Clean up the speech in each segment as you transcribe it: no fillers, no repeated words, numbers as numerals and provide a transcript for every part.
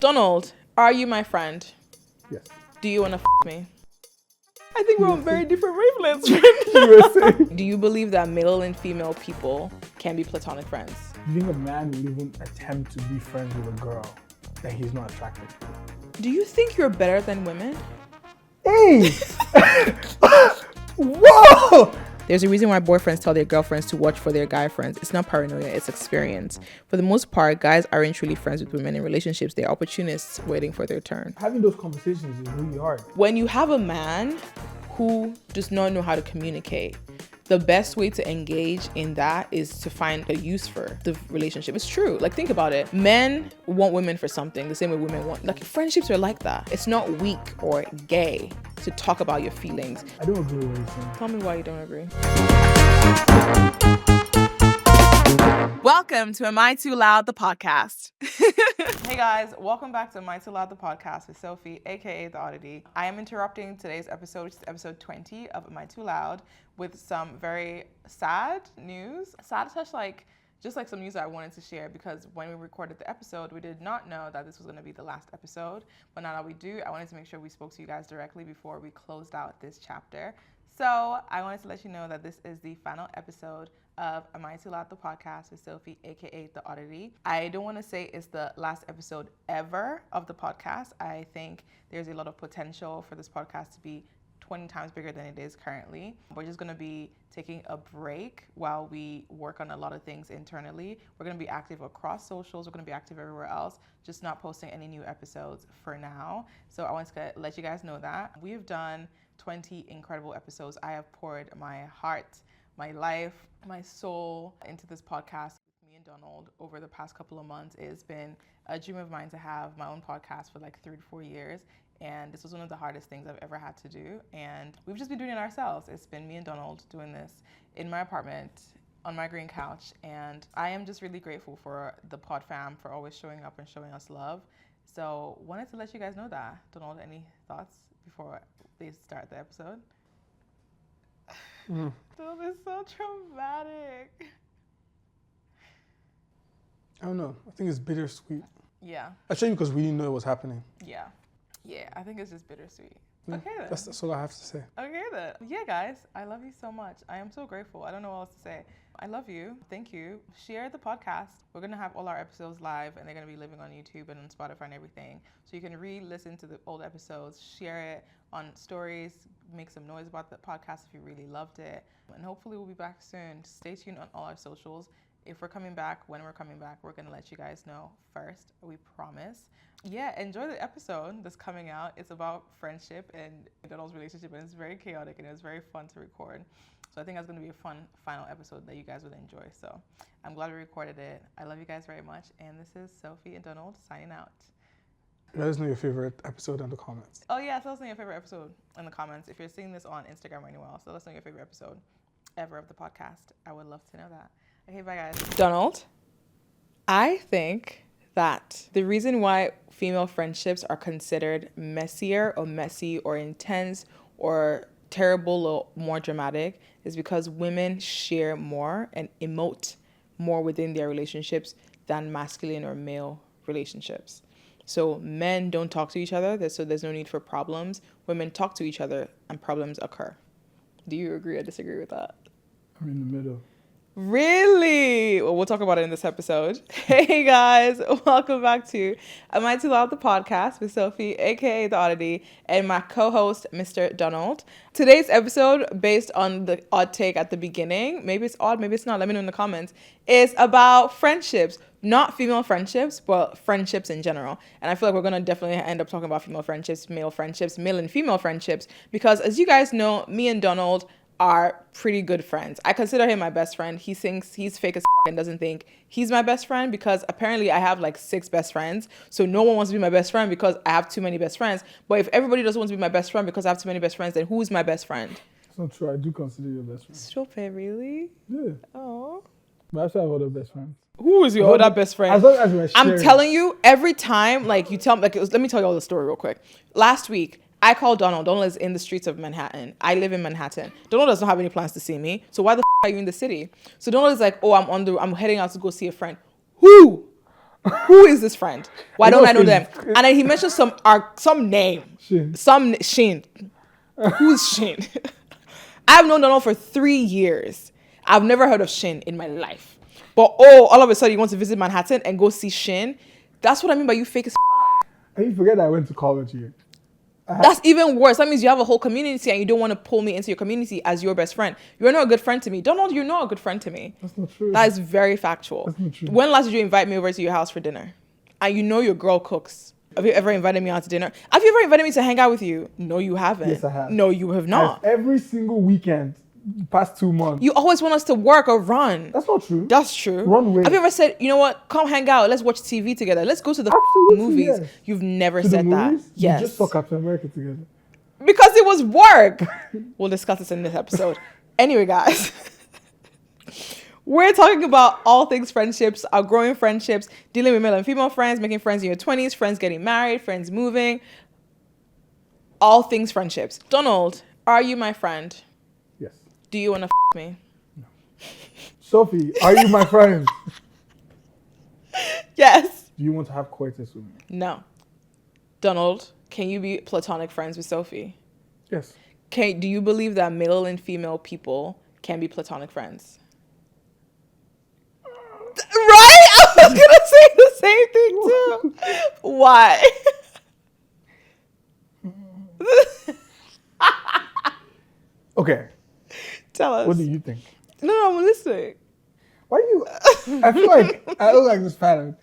Donald, are you my friend? Yes. Do you want to me? I think we're on very different wavelengths. USA. Do you believe that male and female people can be platonic friends? Do you think a man will even attempt to be friends with a girl that he's not attracted to? Do you think you're better than women? Hey! Whoa! There's a reason why boyfriends tell their girlfriends to watch for their guy friends. It's not paranoia, it's experience. For the most part, guys aren't truly friends with women in relationships. They're opportunists waiting for their turn. Having those conversations is really hard. When you have a man who does not know how to communicate, the best way to engage in that is to find a use for the relationship. It's true. Like, think about it. Men want women for something the same way women want. Like, friendships are like that. It's not weak or gay to talk about your feelings. I don't agree with what you're saying. Tell me why you don't agree. Welcome to Am I Too Loud, the podcast. Hey guys, welcome back to Am I Too Loud, the podcast with Sofi, aka the Odditty. I am interrupting today's episode, which is episode 20 of Am I Too Loud, with some very sad news. Sad touch, just like some news that I wanted to share, because when we recorded the episode, we did not know that this was going to be the last episode. But now that we do, I wanted to make sure we spoke to you guys directly before we closed out this chapter. So I wanted to let you know that this is the final episode of Am I Too Loud, the podcast with Sofi, aka the Odditty. I don't want to say it's the last episode ever of the podcast. I think there's a lot of potential for this podcast to be 20 times bigger than it is currently. We're just going to be taking a break while we work on a lot of things internally. We're going to be active across socials. We're going to be active everywhere else, just not posting any new episodes for now. So I wanted to let you guys know that. We've done 20 incredible episodes. I have poured my heart, my life, my soul into this podcast with me and Donald over the past couple of months. It's been a dream of mine to have my own podcast for like 3 to 4 years. And this was one of the hardest things I've ever had to do. And we've just been doing it ourselves. It's been me and Donald doing this in my apartment on my green couch. And I am just really grateful for the pod fam for always showing up and showing us love. So wanted to let you guys know that. Donald, any thoughts before they start the episode? Donald, it's so traumatic. I don't know. I think it's bittersweet. Yeah. Actually, because we didn't know it was happening. Yeah, I think it's just bittersweet. Yeah, Okay then. That's all I have to say. Okay then. Yeah, guys, I love you so much. I am so grateful. I don't know what else to say. I love you. Thank you. Share the podcast. We're going to have all our episodes live, and they're going to be living on YouTube and on Spotify and everything. So you can re-listen to the old episodes, share it on stories, make some noise about the podcast if you really loved it. And hopefully we'll be back soon. Stay tuned on all our socials. If we're coming back, when we're coming back, we're going to let you guys know first. We promise. Yeah, enjoy the episode that's coming out. It's about friendship and Donald's relationship, and it's very chaotic and it's very fun to record. So I think that's going to be a fun final episode that you guys would enjoy. So I'm glad we recorded it. I love you guys very much. And this is Sofi and Donald signing out. Let us know your favorite episode in the comments. Oh yeah, tell us your favorite episode in the comments. If you're seeing this on Instagram or anywhere else, let us know your favorite episode ever of the podcast. I would love to know that. Okay, bye guys. Donald, I think that the reason why female friendships are considered messier or messy or intense or terrible or more dramatic is because women share more and emote more within their relationships than masculine or male relationships. So men don't talk to each other, so there's no need for problems. Women talk to each other and problems occur. Do you agree or disagree with that? I'm in the middle. Really? Well, we'll talk about it in this episode. Hey guys, welcome back to Am I Too Loud, the podcast with Sofi, aka the Oddity, and my co-host, Mr. Donald. Today's episode, based on the odd take at the beginning, maybe it's odd, maybe it's not, let me know in the comments, is about friendships. Not female friendships, but friendships in general. And I feel like we're going to definitely end up talking about female friendships, male and female friendships, because as you guys know, me and Donald are pretty good friends. I consider him my best friend. He thinks he's fake as and doesn't think he's my best friend, because apparently I have like 6 best friends. So no one wants to be my best friend because I have too many best friends. But if everybody doesn't want to be my best friend because I have too many best friends, then who's my best friend? It's not true. I do consider you your best friend. Stop it, really? Yeah. Oh. But I actually have other best friends. Who is your other best friend? As long as we're sharing. I'm telling you, every time, like you tell me, let me tell you all the story real quick. Last week, I called Donald. Donald is in the streets of Manhattan. I live in Manhattan. Donald doesn't have any plans to see me. So why the are you in the city? So Donald is like, oh, I'm heading out to go see a friend. Who? Who is this friend? Why You don't know I know Shin. them? And then he mentioned some name. Shin. Some Shin. Who's Shin? I've known Donald for 3 years. I've never heard of Shin in my life. But all of a sudden you want to visit Manhattan and go see Shin? That's what I mean by you fake as And you forget that I went to college here. That's even worse. That means you have a whole community and you don't want to pull me into your community as your best friend. You're not a good friend to me. Donald, you're not a good friend to me. That's not true. That is very factual. That's not true. When last did you invite me over to your house for dinner? And you know your girl cooks. Have you ever invited me out to dinner? Have you ever invited me to hang out with you? No, you haven't. Yes, I have. No, you have not. Every single weekend, past 2 months. You always want us to work or run. That's not true. That's true. Run away. Have you ever said, you know what? Come hang out. Let's watch TV together. Let's go to the Absolutely, movies. yes. You've never To the said that. movies? Yes. We just saw Captain America together. Because it was work. We'll discuss this in this episode. Anyway, guys. We're talking about all things friendships, outgrowing friendships, dealing with male and female friends, making friends in your 20s, friends getting married, friends moving. All things friendships. Donald, are you my friend? Yes. Do you want to me? Sophie, are you my friend? Yes. Do you want to have coitus with me? No. Donald, can you be platonic friends with Sophie? Yes. Do you believe that male and female people can be platonic friends? Right? I was gonna say the same thing too. Why? Okay. Tell us. What do you think? No, I'm listening. Why you? I feel like I look like this pattern.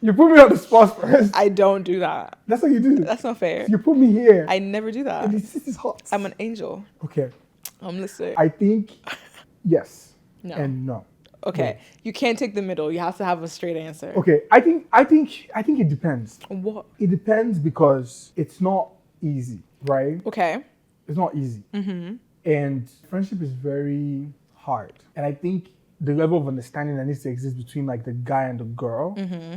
You put me on the spot first. I don't do that. That's what you do. That's not fair. You put me here. I never do that. And this is hot. I'm an angel. Okay. I'm listening. I think yes No. and no. Okay. You can't take the middle. You have to have a straight answer. Okay. I think it depends. What? It depends because it's not easy, right? Okay. It's not easy. Mm-hmm. And friendship is very hard. And I think the level of understanding that needs to exist between like the guy and the girl Mm-hmm.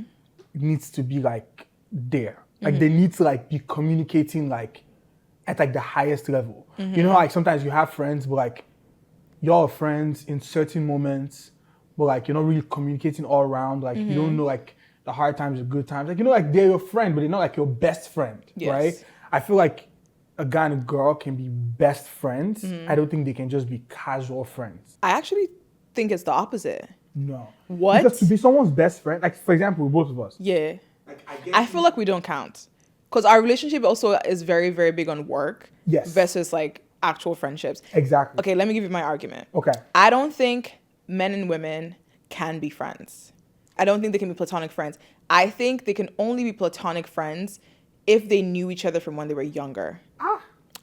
it needs to be like there. Like they need to like be communicating like at like the highest level. You know, like sometimes you have friends, but like y'all are friends in certain moments, but like you're not really communicating all around. Like you don't know like the hard times, the good times. Like you know, like they're your friend, but they're not like your best friend, Yes. right? I feel like a guy and a girl can be best friends. I don't think they can just be casual friends. I actually think it's the opposite. No. What? Because to be someone's best friend, like for example, both of us. Yeah. Like I feel like we don't count. Because our relationship also is very, very big on work. Yes. Versus like actual friendships. Exactly. Okay, let me give you my argument. Okay. I don't think men and women can be friends. I don't think they can be platonic friends. I think they can only be platonic friends if they knew each other from when they were younger.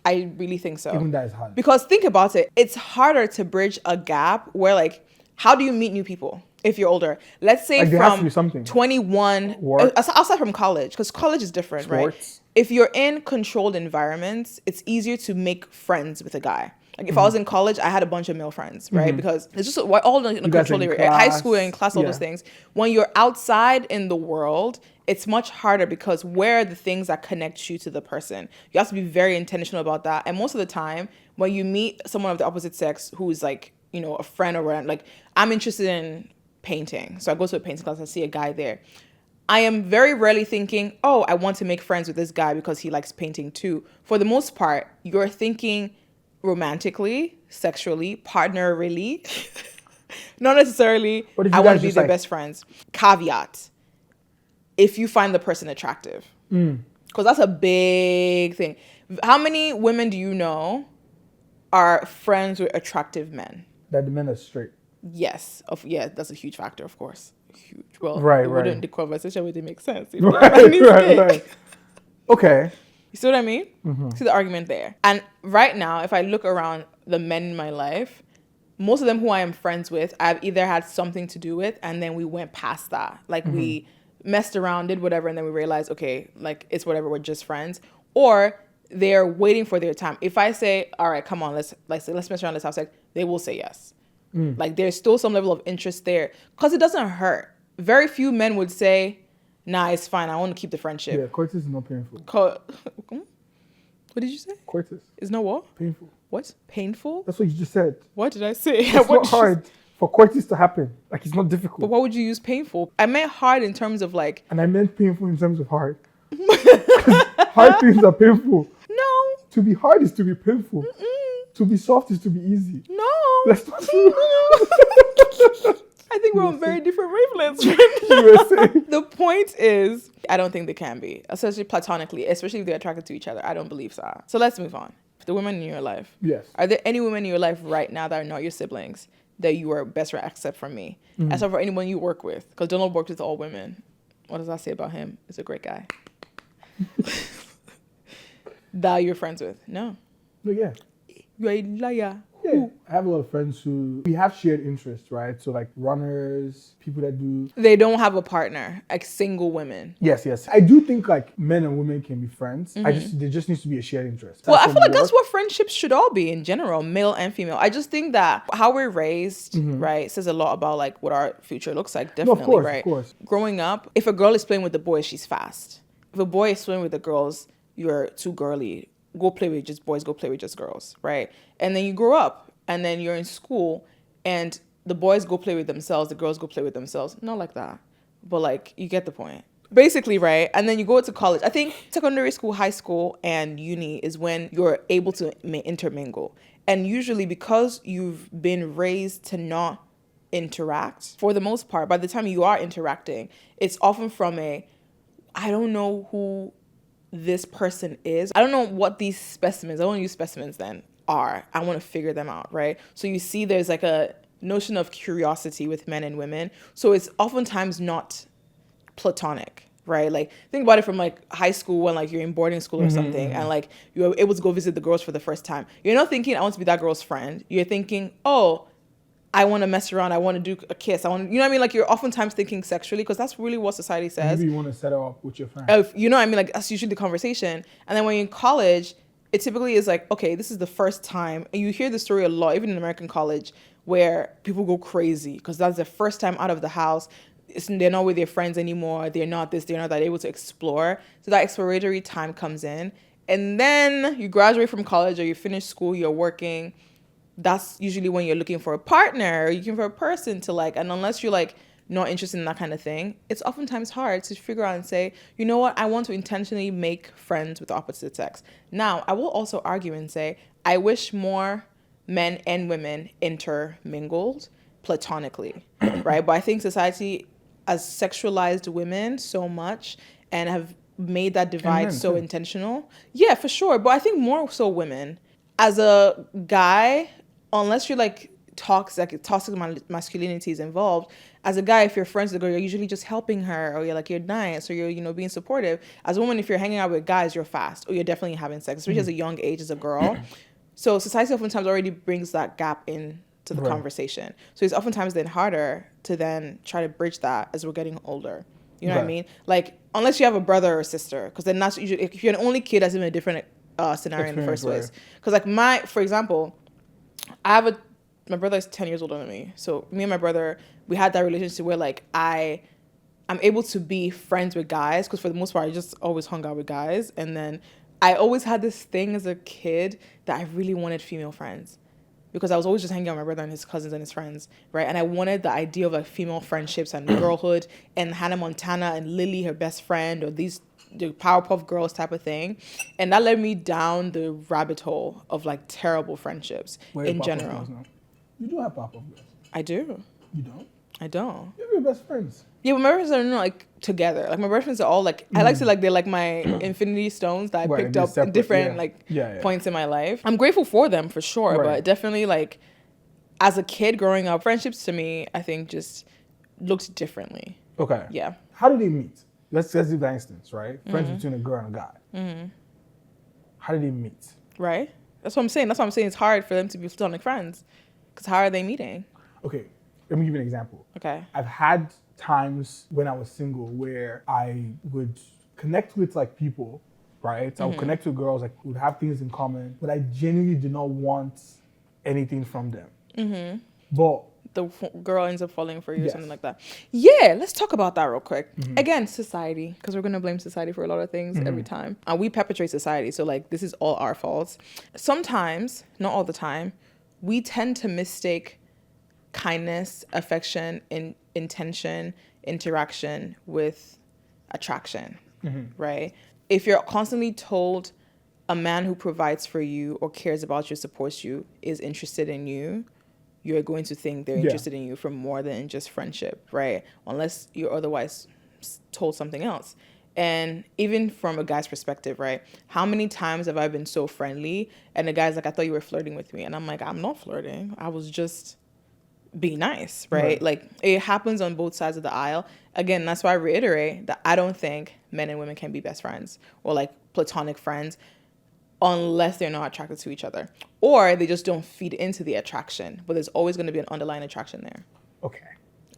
I really think so. Even that is hard. Because think about it. It's harder to bridge a gap where like, how do you meet new people if you're older? Let's say Like, there has to from be something. 21, Work. outside from college, because college is different, right? Sports. If you're in controlled environments, it's easier to make friends with a guy. Like if I was in college, I had a bunch of male friends, right? Because it's just we're all in a guys controlled in area. High class. school and class, all Yeah. those things. When you're outside in the world, it's much harder because where are the things that connect you to the person? You have to be very intentional about that. And most of the time, when you meet someone of the opposite sex who's like, you know, a friend or whatever, like I'm interested in painting. So I go to a painting class, I see a guy there. I am very rarely thinking, oh, I want to make friends with this guy because he likes painting too. For the most part, you're thinking romantically, sexually, partnerly, not necessarily, What if you I want guys to be just their like- best friends. Caveat, if you find the person attractive. Because that's a big thing. How many women do you know are friends with attractive men? That the men are straight. Yes. Yeah, that's a huge factor, of course. Huge. Well, Right, it right. wouldn't, the conversation wouldn't make sense. If Right, everybody's gay. right. Okay. You see what I mean? See the argument there. And right now, if I look around the men in my life, most of them who I am friends with, I've either had something to do with, and then we went past that. Like we messed around, did whatever, and then we realized, okay, like it's whatever, we're just friends. Or they're waiting for their time. If I say, all right, come on, let's mess around, let's have sex, they will say yes. Like there's still some level of interest there because it doesn't hurt. Very few men would say, nah, it's fine, I want to keep the friendship. Yeah, coitus is not painful. What did you say? Coitus. It's not what? Painful. What? Painful? That's what you just said. What did I say? It's What not hard. for coitus to happen. Like, it's not difficult. But what would you use painful? I meant hard in terms of like... And I meant painful in terms of hard. Hard things are painful. No. To be hard is to be painful. To be soft is to be easy. No. That's not true. I think we're on very different wavelengths. The point is, I don't think they can be, especially platonically, especially if they're attracted to each other. I don't believe so. So let's move on. The women in your life. Yes. Are there any women in your life right now that are not your siblings that you are best friend except from me? Except for anyone you work with. Because Donald worked with all women. What does that say about him? He's a great guy. That you're friends with? No. But yeah. You're a liar. Yeah, I have a lot of friends who we have shared interests, right? So like runners, people that do. They don't have a partner, like single women. Yes. I do think like men and women can be friends. There just needs to be a shared interest. Well, I feel like that's what friendships should all be in general, male and female. I just think that how we're raised, right, says a lot about like what our future looks like. Definitely, of course, right? Of course. Growing up, if a girl is playing with the boys, she's fast. If a boy is playing with the girls, you're too girly. Go play with just boys, go play with just girls, right? And then you grow up and then you're in school and the boys go play with themselves, the girls go play with themselves. Not like that, but like you get the point. Basically, right? And then you go to college. I think secondary school, high school, and uni is when you're able to intermingle. And usually because you've been raised to not interact, for the most part, by the time you are interacting, it's often from I don't know who this person is. I don't know what these specimens, I want to use specimens then, are. I want to figure them out, right? So you see there's like a notion of curiosity with men and women. So it's oftentimes not platonic, right? Like think about it from like high school when like you're in boarding school or something and like you're able to go visit the girls for the first time. You're not thinking I want to be that girl's friend. You're thinking, oh, I want to mess around. I want to do a kiss. You know what I mean? Like you're oftentimes thinking sexually because that's really what society says. Maybe you want to set her up with your friend. You know what I mean? Like that's usually the conversation. And then when you're in college, it typically is like, okay, this is the first time. And you hear the story a lot, even in American college, where people go crazy because that's the first time out of the house. They're not with their friends anymore. They're not this, they're not that, able to explore. So that exploratory time comes in. And then you graduate from college or you finish school, you're working. That's usually when you're looking for a partner or you're looking for a person to like, and unless you're like not interested in that kind of thing, it's oftentimes hard to figure out and say, you know what, I want to intentionally make friends with the opposite sex. Now, I will also argue and say, I wish more men and women intermingled platonically, right? But I think society has sexualized women so much and have made that divide so intentional. Yeah, for sure. But I think more so women. As a guy, unless you're like toxic masculinity is involved, as a guy, if you're friends with a girl, you're usually just helping her, or you're nice, or you're being supportive. As a woman, if you're hanging out with guys, you're fast, or you're definitely having sex, especially as a young age as a girl. So society oftentimes already brings that gap in to the conversation. So it's oftentimes then harder to then try to bridge that as we're getting older. You know what I mean? Like, unless you have a brother or sister, because then that's usually, if you're an only kid, that's even a different scenario in the first place. Because like for example, my brother is 10 years older than me. So me and my brother, we had that relationship where like I'm able to be friends with guys because for the most part, I just always hung out with guys. And then I always had this thing as a kid that I really wanted female friends because I was always just hanging out with my brother and his cousins and his friends, right? And I wanted the idea of like female friendships and girlhood and Hannah Montana and Lily, her best friend, or the Powerpuff Girls type of thing. And that led me down the rabbit hole of like terrible friendships in general. You do have Powerpuff Girls. I do. You don't? I don't. You're your best friends. Yeah, but my best friends are not like together. Like my best friends are all like, I like to like, they're like my infinity stones that I picked up at different points in my life. I'm grateful for them for sure, but definitely like as a kid growing up, friendships to me, I think just looked differently. Okay. Yeah. How did they meet? Let's do that instance, right? Friends between a girl and a guy. How did they meet? Right. That's what I'm saying. It's hard for them to be platonic friends. Because how are they meeting? Okay. Let me give you an example. Okay. I've had times when I was single where I would connect with like people, right? I would connect with girls, like we would have things in common, but I genuinely did not want anything from them. But the girl ends up falling for you or something like that. Yeah, let's talk about that real quick. Again, society, because we're going to blame society for a lot of things every time. And we perpetrate society, so like this is all our faults. Sometimes, not all the time, we tend to mistake kindness, affection, intention, interaction with attraction, right? If you're constantly told a man who provides for you or cares about you, supports you, is interested in you, you're going to think they're interested in you for more than just friendship, right? Unless you're otherwise told something else. And even from a guy's perspective, right? How many times have I been so friendly and the guy's like, I thought you were flirting with me. And I'm like, I'm not flirting. I was just being nice, right? Like, it happens on both sides of the aisle. Again, that's why I reiterate that I don't think men and women can be best friends or like platonic friends unless they're not attracted to each other, or they just don't feed into the attraction. But there's always going to be an underlying attraction there. Okay.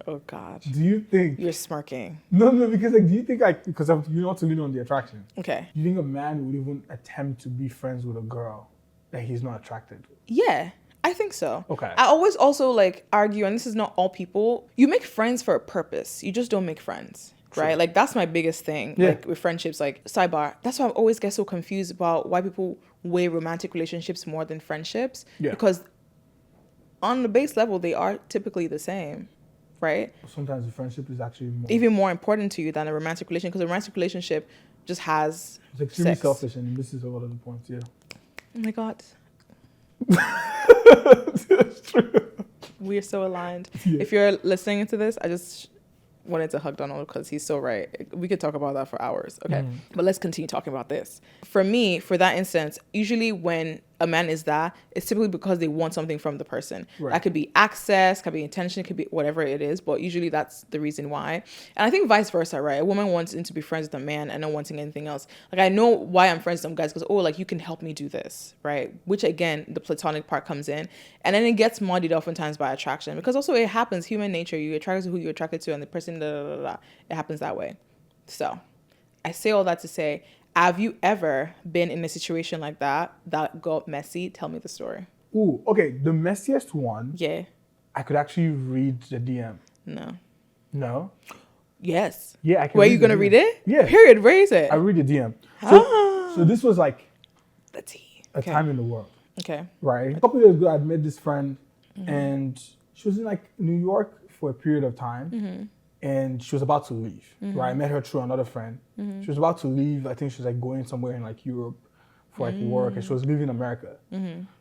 Oh God. Do you think You're smirking? No, because like, do you think like because you not to lean on the attraction? Okay. Do you think a man would even attempt to be friends with a girl that he's not attracted to? Yeah, I think so. Okay. I always also like argue, and this is not all people. You make friends for a purpose. You just don't make friends. Right? Like, that's my biggest thing. Yeah. Like, with friendships, like, sidebar. That's why I always get so confused about why people weigh romantic relationships more than friendships. Yeah. Because on the base level, they are typically the same. Right? Sometimes the friendship is actually even more important to you than a romantic relationship, because a romantic relationship just has it's extremely selfish, and this is all of the points. Yeah. Oh my God. That's true. We are so aligned. Yeah. If you're listening to this, I just wanted to hug Donald because he's so right. We could talk about that for hours. Okay. But let's continue talking about this. For me, for that instance, usually when a man is that, it's typically because they want something from the person. Right. That could be access, could be intention, could be whatever it is, but usually that's the reason why. And I think vice versa, right? A woman wanting to be friends with a man and not wanting anything else. Like, I know why I'm friends with some guys because, oh, like, you can help me do this, right? Which, again, the platonic part comes in. And then it gets muddied oftentimes by attraction, because also it happens, human nature, you're attracted to who you're attracted to, and the person, it happens that way. So I say all that to say, have you ever been in a situation like that got messy? Tell me the story. Ooh, okay. The messiest one. Yeah. I could actually read the DM. No. No? Yes. Yeah, I can. Where are you going to read it? Yeah. Period. Where is it? I read the DM. So this was like the tea. A time in the world. Okay. Right? A couple of years ago, I'd met this friend, and she was in like New York for a period of time. And she was about to leave, right? I met her through another friend. She was about to leave. I think she was like going somewhere in like Europe for like work, and she was leaving America.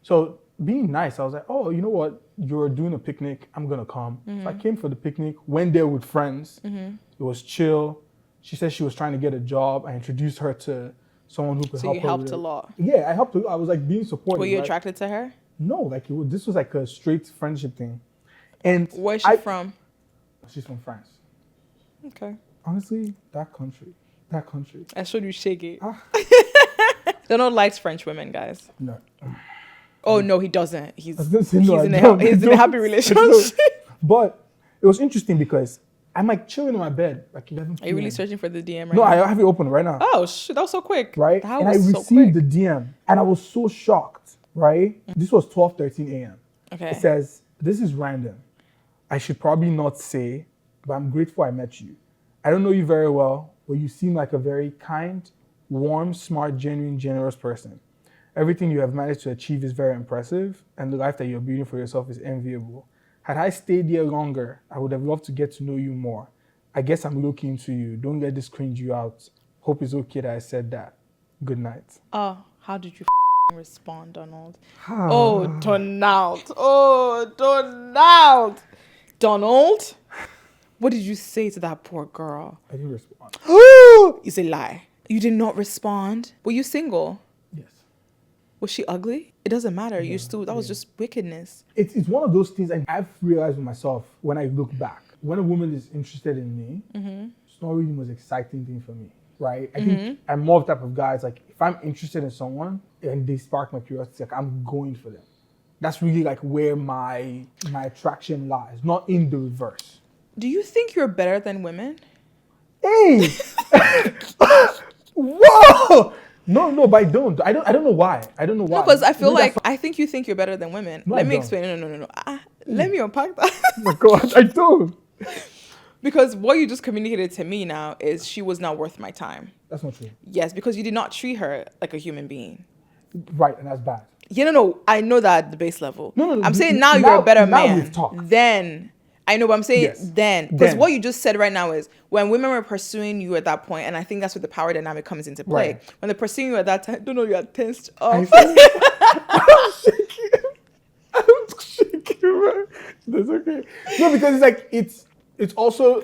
So being nice, I was like, oh, you know what? You're doing a picnic. I'm going to come. So I came for the picnic, went there with friends. It was chill. She said she was trying to get a job. I introduced her to someone who could help her. So you helped a lot? Yeah, I helped her. I was like being supportive. Were you attracted to her? No, like this was like a straight friendship thing. And where's she from? She's from France. Okay. Honestly, that country. I showed you shaky. Donald likes French women, guys. No. Oh no, he doesn't. He's in a happy relationship. But it was interesting because I'm like chilling in my bed, like 11 p.m. Are you really searching for the DM right now? No, I have it open right now. Oh shit, that was so quick. Right? And I received the DM, and I was so shocked, right? This was 12:13 a.m. Okay. It says, this is random. I should probably not say, but I'm grateful I met you. I don't know you very well, but you seem like a very kind, warm, smart, genuine, generous person. Everything you have managed to achieve is very impressive, and the life that you're building for yourself is enviable. Had I stayed here longer, I would have loved to get to know you more. I guess I'm looking into you. Don't let this cringe you out. Hope it's okay that I said that. Good night. Oh, how did you respond, Donald? Oh, Donald. Donald? What did you say to that poor girl? I didn't respond. It's a lie. You did not respond? Were you single? Yes. Was she ugly? It doesn't matter. Yeah, that was just wickedness. It's one of those things I've realized with myself when I look back. When a woman is interested in me, it's not really the most exciting thing for me, right? I think I'm more the type of guys, like, if I'm interested in someone and they spark my curiosity, like, I'm going for them. That's really like where my attraction lies, not in the reverse. Do you think you're better than women? Hey! Whoa! No, but I don't know why. No, because I feel like I think you think you're better than women. No, let me explain. No. Let me unpack that. Oh my God, I don't. Because what you just communicated to me now is she was not worth my time. That's not true. Yes, because you did not treat her like a human being. Right, and that's bad. No. I know that at the base level. No, I'm saying now you're a better now man. we've talked. Then I know, but I'm saying Yes. then, because Then. what you just said right now is when women were pursuing you at that point, and I think that's where the power dynamic comes into play. Right. When they're pursuing you at that time, don't know you're tensed up. I'm shaking. I'm shaking, man. That's okay. No, because it's like it's also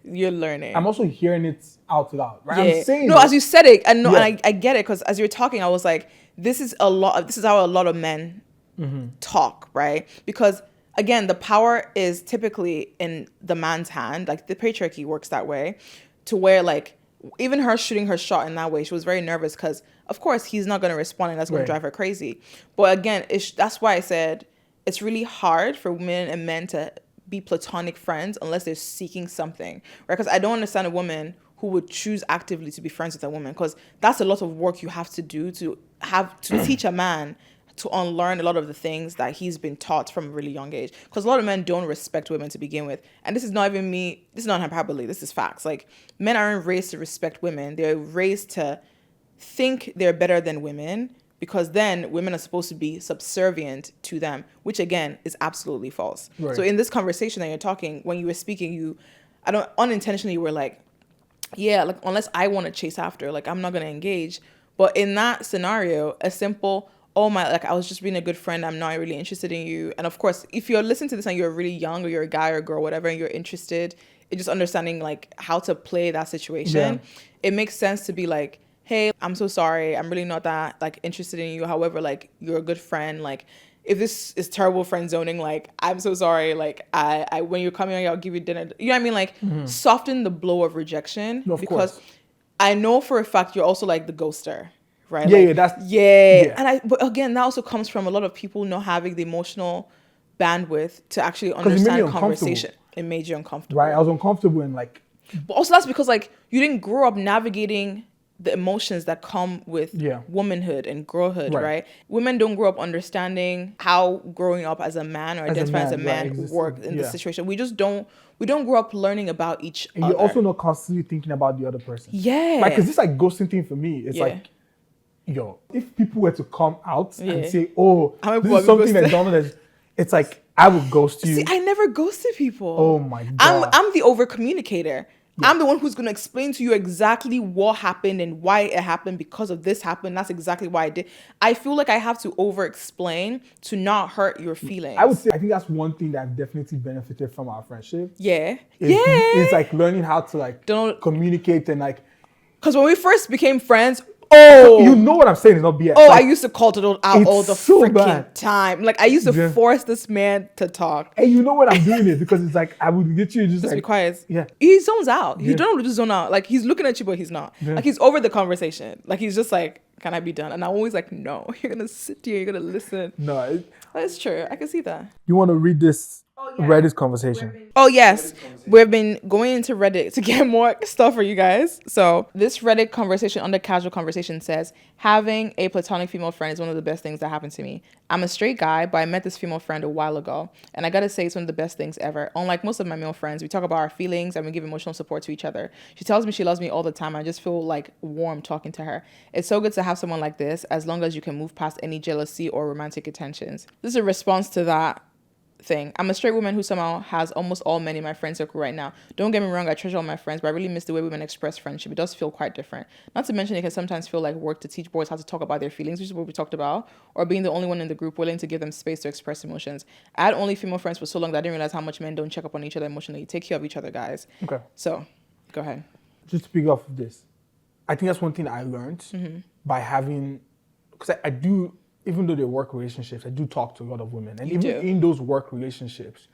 You're learning. I'm also hearing it out loud, right? Yeah. I'm saying No, as you said it, and no, Yeah. and I get it, because as you were talking, I was like, this is how a lot of men talk, right? Because again, the power is typically in the man's hand. Like the patriarchy works that way, to where like even her shooting her shot in that way, she was very nervous because of course he's not going to respond, and that's going Right. to drive her crazy. But again, that's why I said it's really hard for women and men to be platonic friends unless they're seeking something, right? Because I don't understand a woman who would choose actively to be friends with a woman, because that's a lot of work you have to do to teach a man to unlearn a lot of the things that he's been taught from a really young age. Because a lot of men don't respect women to begin with. And this is not even me, this is not hyperbole, this is facts. Like, men aren't raised to respect women. They're raised to think they're better than women, because then women are supposed to be subservient to them, which again is absolutely false. Right. So in this conversation that you're talking, when you were speaking, unintentionally you were like, yeah, like unless I want to chase after, like I'm not going to engage. But in that scenario, a simple, oh my, like I was just being a good friend, I'm not really interested in you. And of course, if you're listening to this and you're really young, or you're a guy or a girl, whatever, and you're interested in just understanding like how to play that situation, it makes sense to be like, hey, I'm so sorry, I'm really not that like interested in you. However, like you're a good friend. Like if this is terrible friend zoning, like I'm so sorry. Like I when you're coming, I'll give you dinner. You know what I mean? Like soften the blow of rejection. Of because course. I know for a fact you're also like the ghoster, right? Yeah, like, yeah, that's yeah. And but again, that also comes from a lot of people not having the emotional bandwidth to actually it made understand me uncomfortable. conversation. It made you uncomfortable. right. I was uncomfortable and like But also that's because like you didn't grow up navigating the emotions that come with womanhood and girlhood, right? Women don't grow up understanding how growing up as a man or identifying as a man work in this situation. We don't grow up learning about each and other. you're also not constantly thinking about the other person. Yeah. Like, cause this like ghosting thing for me, it's like, yo, if people were to come out and say, oh, this is something that Donald has, it's like, I would ghost you. See, I never ghosted people. Oh my God. I'm the over communicator. Yeah. I'm the one who's going to explain to you exactly what happened and why it happened, because of this happened. That's exactly why I did. I feel like I have to over explain to not hurt your feelings. I would say, I think that's one thing that I've definitely benefited from our friendship. Yeah. It's like learning how to like communicate and like. Because when we first became friends, you know what I'm saying, it's not BS. Oh, like, I used to call it out all the so freaking time. Like I used to force this man to talk. And you know what I'm doing it because it's like I would literally just like, be quiet. Yeah. He zones out. He don't just zone out. Like he's looking at you, but he's not. Like he's over the conversation. Like he's just like, can I be done? And I'm always like, no, you're gonna sit here, you're gonna listen. No, that's true. I can see that. You want to read this Reddit conversation? Oh yes, we've been going into Reddit to get more stuff for you guys. So this Reddit conversation under casual conversation says, having a platonic female friend is one of the best things that happened to me. I'm a straight guy, but I met this female friend a while ago, and I gotta say it's one of the best things ever. Unlike most of my male friends, we talk about our feelings and we give emotional support to each other. She tells me she loves me all the time. I just feel like warm talking to her. It's so good to have someone like this, as long as you can move past any jealousy or romantic attentions. This is a response to that thing. I'm a straight woman who somehow has almost all men in my friend circle right now. Don't get me wrong, I treasure all my friends, but I really miss the way women express friendship. It does feel quite different. Not to mention it can sometimes feel like work to teach boys how to talk about their feelings, which is what we talked about, or being the only one in the group willing to give them space to express emotions. I had only female friends for so long that I didn't realize how much men don't check up on each other emotionally. Take care of each other, guys. Okay. So, go ahead. Just to pick off of this, I think that's one thing I learned by having, because I do, even though they're work relationships, I do talk to a lot of women. And even in those work relationships,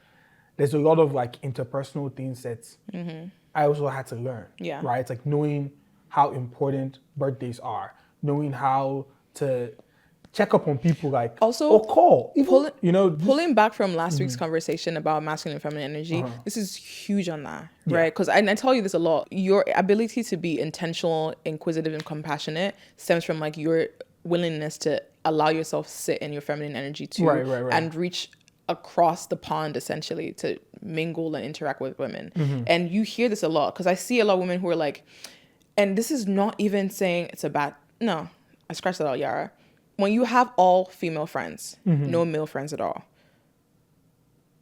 there's a lot of like interpersonal things that I also had to learn. Yeah. Right? It's like knowing how important birthdays are, knowing how to check up on people, like also or call. Even, pulling back from last week's conversation about masculine and feminine energy, this is huge on that, right? Because I tell you this a lot. Your ability to be intentional, inquisitive, and compassionate stems from like your willingness to allow yourself sit in your feminine energy too, and reach across the pond essentially to mingle and interact with women. And you hear this a lot because I see a lot of women who are like, and this is not even saying it's a bad, no, I scratched that out, Yara. when you have all female friends, no male friends at all,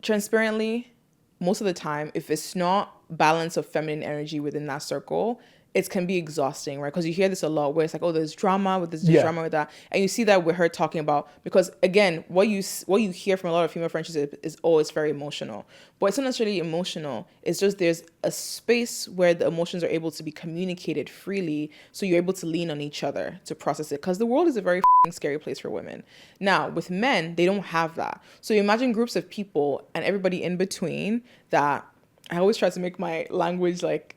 transparently, most of the time, if it's not balance of feminine energy within that circle, it can be exhausting, right? Because you hear this a lot where it's like, oh, there's drama with this, Yeah. drama with that. And you see that with her talking about, because again, what you hear from a lot of female friendships is, oh, it's very emotional. But it's not necessarily emotional. It's just there's a space where the emotions are able to be communicated freely. So you're able to lean on each other to process it. Because the world is a very scary place for women. Now, with men, they don't have that. So you imagine groups of people and everybody in between that. I always try to make my language like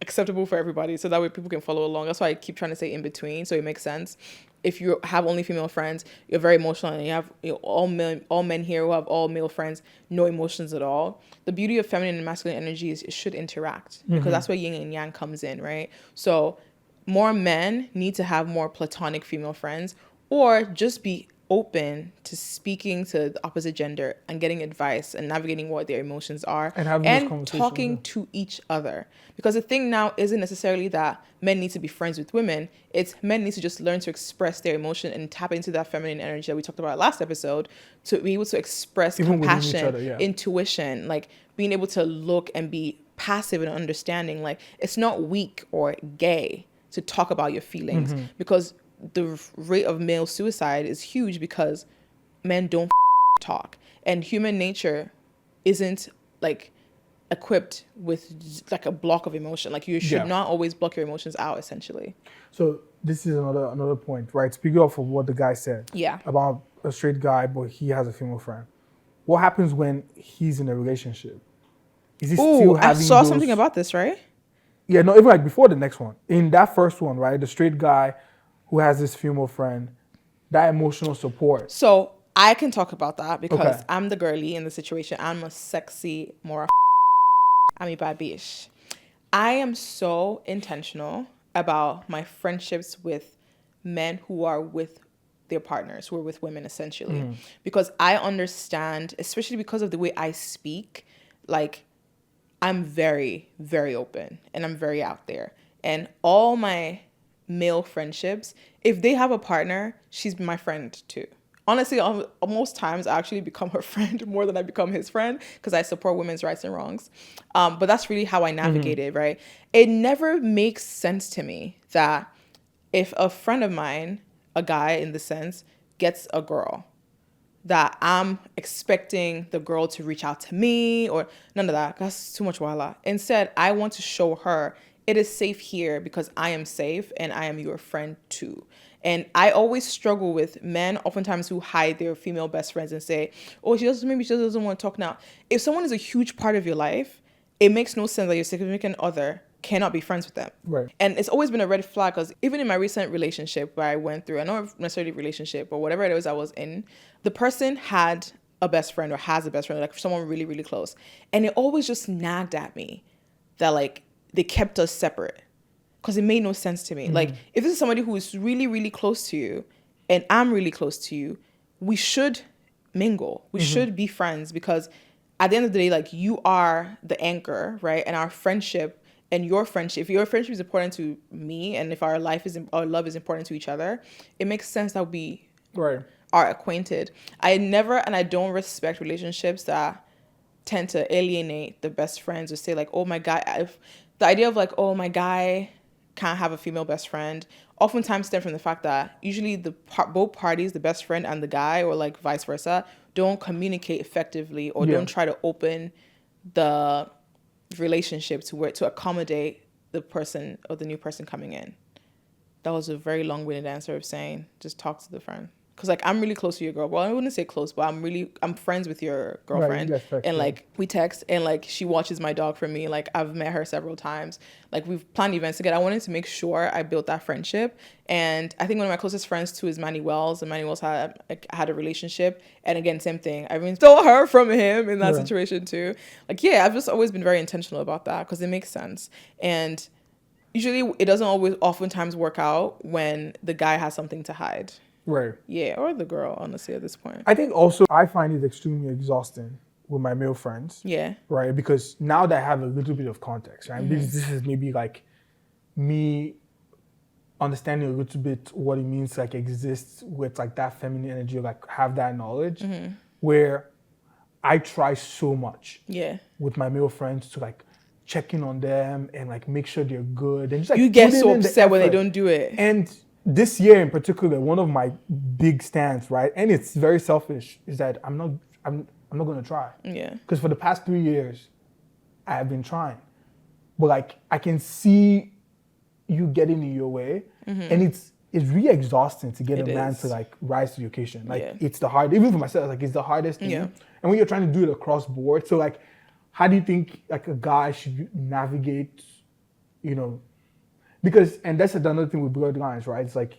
acceptable for everybody so that way people can follow along. That's why I keep trying to say in between, so it makes sense. If you have only female friends, you're very emotional, and you have all men here who have all male friends, no emotions at all. The beauty of feminine and masculine energy is it should interact, because that's where yin and yang comes in, right? So more men need to have more platonic female friends, or just be open to speaking to the opposite gender and getting advice and navigating what their emotions are And having those and conversations, talking yeah. to each other. Because the thing now isn't necessarily that men need to be friends with women. It's men need to just learn to express their emotion and tap into that feminine energy that we talked about last episode, to be able to express Even within each compassion, other, yeah. intuition, like being able to look and be passive and understanding. Like, it's not weak or gay to talk about your feelings, because the rate of male suicide is huge because men don't talk, and human nature isn't like equipped with like a block of emotion. Like, you should not always block your emotions out, essentially. So this is another point, right? Speaking of what the guy said about a straight guy, but he has a female friend. What happens when he's in a relationship? Is he still I having saw those... something about this, right? Yeah, no, even like before the next one. In that first one, right? The straight guy who has this female friend, that emotional support. So I can talk about that because Okay. I'm the girly in the situation. I'm a sexy, more I'm a bad bitch. I am so intentional about my friendships with men who are with their partners, who are with women, essentially. Because I understand, especially because of the way I speak, like, I'm very, very open and I'm very out there. And all my male friendships, if they have a partner, she's my friend too. Honestly, most times I actually become her friend more than I become his friend, because I support women's rights and wrongs. But that's really how I navigate it, right? It never makes sense to me that if a friend of mine, a guy in the sense, gets a girl, that I'm expecting the girl to reach out to me, or none of that. That's too much wala. Instead, I want to show her it is safe here because I am safe and I am your friend too. And I always struggle with men oftentimes who hide their female best friends and say, oh, maybe she doesn't want to talk now. If someone is a huge part of your life, it makes no sense that your significant other cannot be friends with them. Right. And it's always been a red flag, because even in my recent relationship where I went through, I not necessarily relationship, but whatever it was I was in, the person had a best friend or has a best friend, like someone really, really close. And it always just nagged at me that like they kept us separate, because it made no sense to me. Like, if this is somebody who is really, really close to you and I'm really close to you, we should mingle. We should be friends, because at the end of the day, like, you are the anchor, right? And our friendship and your friendship, if your friendship is important to me and if our love is important to each other, it makes sense that we are acquainted. I never, and I don't respect relationships that tend to alienate the best friends, or say like, oh my guy, the idea of like, oh, my guy can't have a female best friend, oftentimes stem from the fact that usually both parties, the best friend and the guy, or like vice versa, don't communicate effectively, or don't try to open the relationship to accommodate the person or the new person coming in. That was a very long-winded answer of saying just talk to the friend. Because like, I'm really close to your girl. Well, I wouldn't say close, but I'm friends with your girlfriend. Right, text, and like, we text, and like, she watches my dog for me. Like, I've met her several times. Like, we've planned events together. I wanted to make sure I built that friendship. And I think one of my closest friends too is Manny Wells. And Manny Wells had a relationship. And again, same thing. I even stole her from him in that situation too. Like, yeah, I've just always been very intentional about that, because it makes sense. And usually it doesn't oftentimes work out when the guy has something to hide. Right. Yeah, or the girl, honestly, at this point. I think also I find it extremely exhausting with my male friends. Yeah. Right? Because now that I have a little bit of context, right? This is maybe like me understanding a little bit what it means to like exist with like that feminine energy, like have that knowledge, where I try so much with my male friends to like check in on them and like make sure they're good and just like you get put so in the upset when they effort. don't do it. And this year in particular, one of my big stands, right, and it's very selfish, is that I'm not going to try. Yeah. Because for the past 3 years, I have been trying, but like I can see you getting in your way, and it's really exhausting to get a man to like rise to the occasion. Like it's the hard, even for myself, like it's the hardest thing. Yeah. And when you're trying to do it across board, so like, how do you think like a guy should navigate, you know? Because, and that's another thing with bloodlines, right? It's like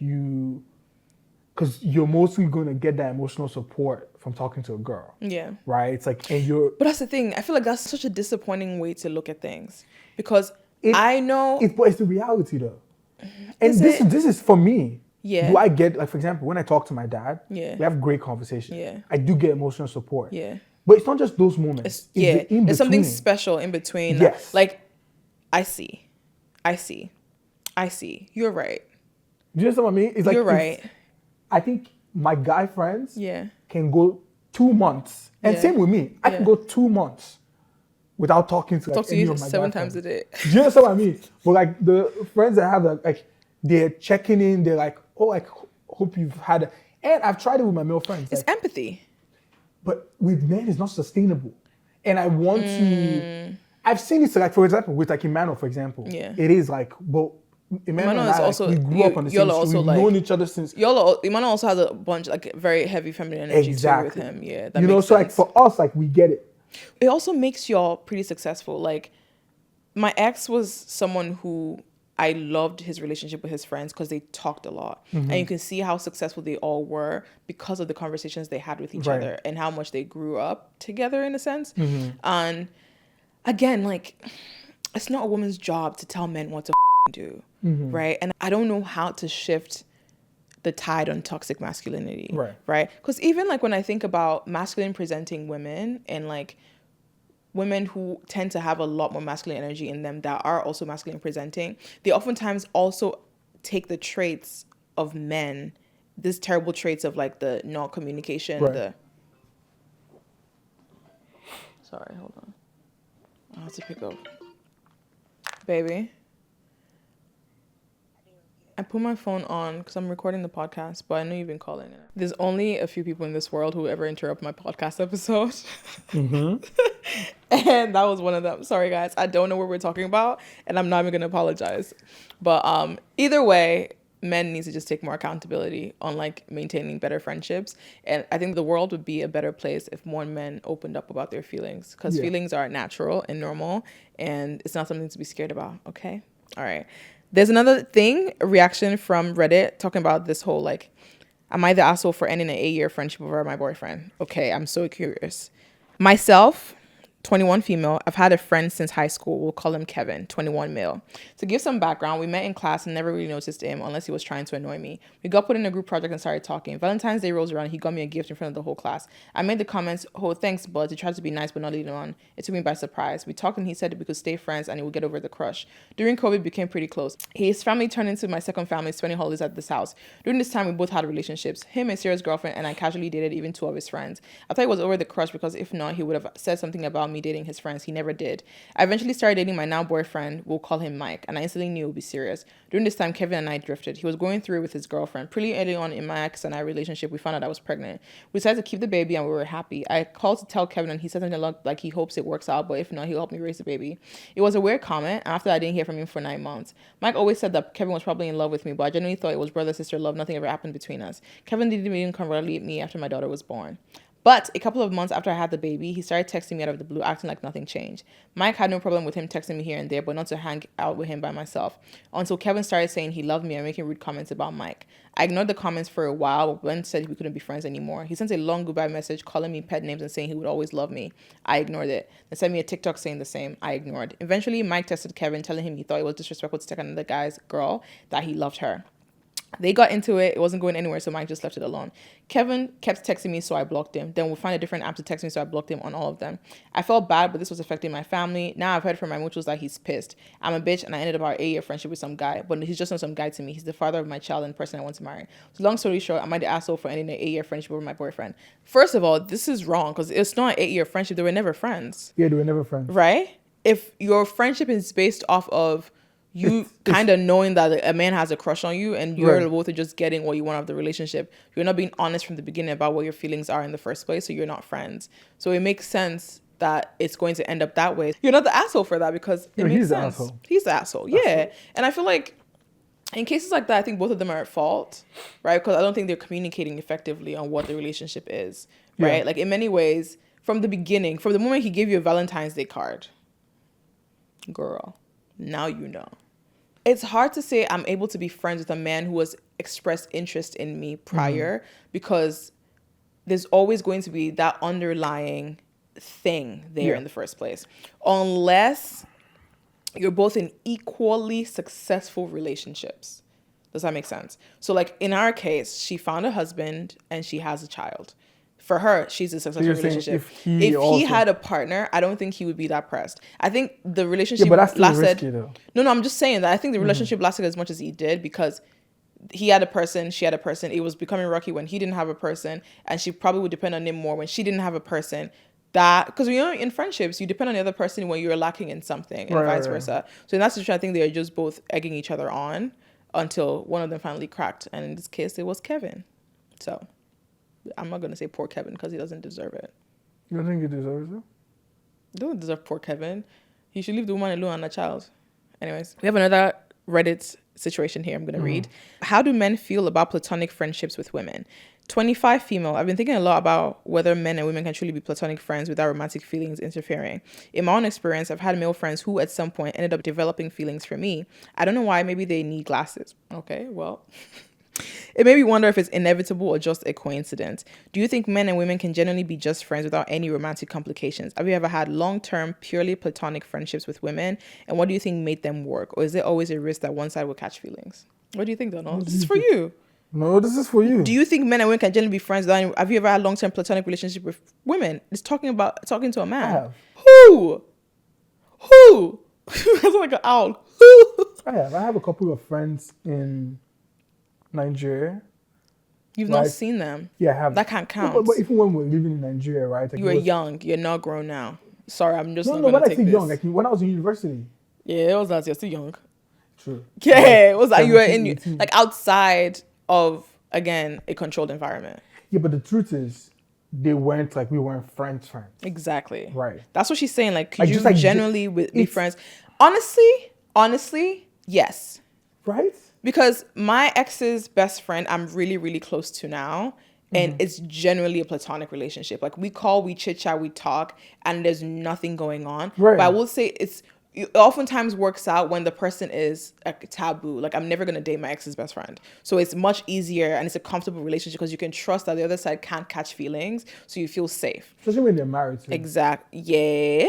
because you're mostly going to get that emotional support from talking to a girl. Yeah. Right? It's like, But that's the thing. I feel like that's such a disappointing way to look at things. Because I know... But it's the reality though. And this is for me. Yeah. Do I get, like for example, when I talk to my dad, we have great conversations. Yeah. I do get emotional support. Yeah. But it's not just those moments. There's something special in between. Yes. Like, I see. You're right. Do you know what I mean? It's like, you're right. I think my guy friends Yeah. can go 2 months. And same with me. I can go 2 months without talking to like any of my 7 guy times friends. a day. Do you know what I mean? But like the friends that I have, like they're checking in. They're like, oh, like hope you've had. And I've tried it with my male friends. It's like, empathy. But with men, it's not sustainable. And I want to. I've seen it, like for example, with like Emmanuel, for example. Yeah. It is like, well, Emmanuel and is I, also, like, we grew up on the same street. We've known each other since. Emmanuel also has a bunch, like very heavy feminine energy too with him. Yeah, that you know, makes so sense. like for us, like we get it. It also makes y'all pretty successful. Like my ex was someone who I loved his relationship with his friends because they talked a lot. And you can see how successful they all were because of the conversations they had with each other and how much they grew up together in a sense. And again, like it's not a woman's job to tell men what to do, right? And I don't know how to shift the tide on toxic masculinity, right? Because even like when I think about masculine presenting women and like women who tend to have a lot more masculine energy in them that are also masculine presenting, they oftentimes also take the traits of men, these terrible traits of like the non-communication, sorry, hold on. I have to pick up. Baby. I put my phone on because I'm recording the podcast, but I know you've been calling it. There's only a few people in this world who ever interrupt my podcast episode. And that was one of them. Sorry, guys. I don't know what we're talking about, and I'm not even going to apologize. But either way, men need to just take more accountability on like maintaining better friendships. And I think the world would be a better place if more men opened up about their feelings, because feelings are natural and normal, and it's not something to be scared about. Okay? All right. There's another thing, a reaction from Reddit talking about this whole like, am I the asshole for ending an 8-year friendship over my boyfriend? Okay, I'm so curious. Myself, 21 female. I've had a friend since high school. We'll call him Kevin, 21 male. To give some background, we met in class and never really noticed him unless he was trying to annoy me. We got put in a group project and started talking. Valentine's Day rolls around. He got me a gift in front of the whole class. I made the comments, oh, thanks, bud. He tried to be nice but not lead him on. It took me by surprise. We talked and he said we could stay friends and he would get over the crush. During COVID, we became pretty close. His family turned into my second family, spending holidays at this house. During this time, we both had relationships. Him, a serious girlfriend, and I casually dated even 2 of his friends. I thought it was over the crush because if not, he would have said something about me dating his friends. He never did. I eventually started dating my now boyfriend. We'll call him Mike, and I instantly knew it would be serious. During this time, Kevin and I drifted. He was going through it with his girlfriend. Pretty early on in my ex and I relationship, we found out I was pregnant. We decided to keep the baby and we were happy. I called to tell Kevin and he said something like he hopes it works out, but if not, he'll help me raise the baby. It was a weird comment. After I didn't hear from him for 9 months. Mike always said that Kevin was probably in love with me, but I genuinely thought it was brother-sister love. Nothing ever happened between us. Kevin didn't even congratulate me after my daughter was born. But a couple of months after I had the baby, he started texting me out of the blue, acting like nothing changed. Mike had no problem with him texting me here and there, but not to hang out with him by myself. Until Kevin started saying he loved me and making rude comments about Mike. I ignored the comments for a while, but Ben said we couldn't be friends anymore. He sent a long goodbye message, calling me pet names and saying he would always love me. I ignored it. Then sent me a TikTok saying the same. I ignored. Eventually, Mike texted Kevin, telling him he thought it was disrespectful to take another guy's girl, that he loved her. They got into it. It wasn't going anywhere, so Mike just left it alone. Kevin kept texting me, so I blocked him. Then we'll find a different app to text me, so I blocked him on all of them. I felt bad, but this was affecting my family. Now I've heard from my mutuals that he's pissed. I'm a bitch, and I ended up our 8-year friendship with some guy, but he's just not some guy to me. He's the father of my child and the person I want to marry. So long story short, am I the asshole for ending an 8-year friendship with my boyfriend? First of all, this is wrong, because it's not an 8-year friendship. They were never friends. Yeah, they were never friends. Right? If your friendship is based off of you kind of knowing that a man has a crush on you and you're both just getting what you want out of the relationship, you're not being honest from the beginning about what your feelings are in the first place, so you're not friends. So it makes sense that it's going to end up that way. You're not the asshole for that, because it makes sense. He's the asshole. Yeah. And I feel like in cases like that, I think both of them are at fault, right? Because I don't think they're communicating effectively on what the relationship is, right? Yeah. Like in many ways, from the beginning, from the moment he gave you a Valentine's Day card, girl, now you know. It's hard to say I'm able to be friends with a man who has expressed interest in me prior, because there's always going to be that underlying thing there in the first place. Unless you're both in equally successful relationships. Does that make sense? So like in our case, she found a husband and she has a child. For her, she's a successful relationship. If he had a partner, I don't think he would be that pressed. I think the relationship lasted. Risky, though. No, I'm just saying that I think the relationship lasted as much as he did, because he had a person, she had a person. It was becoming rocky when he didn't have a person, and she probably would depend on him more when she didn't have a person. That, because in friendships, you depend on the other person when you're lacking in something, and vice versa. So in that situation, I think they're just both egging each other on until one of them finally cracked. And in this case, it was Kevin. So I'm not going to say poor Kevin, because he doesn't deserve it. You don't think he deserves it? He doesn't deserve poor Kevin. He should leave the woman alone and the child. Anyways, we have another Reddit situation here I'm going to read. How do men feel about platonic friendships with women? 25 female. I've been thinking a lot about whether men and women can truly be platonic friends without romantic feelings interfering. In my own experience, I've had male friends who at some point ended up developing feelings for me. I don't know why. Maybe they need glasses. Okay, well... It made me wonder if it's inevitable or just a coincidence. Do you think men and women can generally be just friends without any romantic complications? Have you ever had long-term, purely platonic friendships with women? And what do you think made them work? Or is there always a risk that one side will catch feelings? What do you think, Donald? This is for you. No, this is for you. Do you think men and women can generally be friends without any... Have you ever had long-term platonic relationship with women? It's talking to a man. I have. Who? That's like an owl. I have a couple of friends in Nigeria. You've not seen them? Yeah, I have. That can't count. But even when we were living in Nigeria, right? Like you were young. You're not grown now. Sorry, I'm just not when going to I take say this. young, like when I was in university. Yeah, it was that. You're still young. True. Yeah, it was like you were in like outside of, again, a controlled environment. Yeah, but the truth is, we weren't friends. Exactly. Right. That's what she's saying. Like, could you genuinely be friends? Honestly, yes. Right? Because my ex's best friend, I'm really, really close to now. And it's generally a platonic relationship. Like, we call, we chit-chat, we talk, and there's nothing going on. Right. But I will say it oftentimes works out when the person is like taboo. Like, I'm never going to date my ex's best friend. So it's much easier, and it's a comfortable relationship because you can trust that the other side can't catch feelings. So you feel safe. Especially when they're married too. Exactly. Yeah.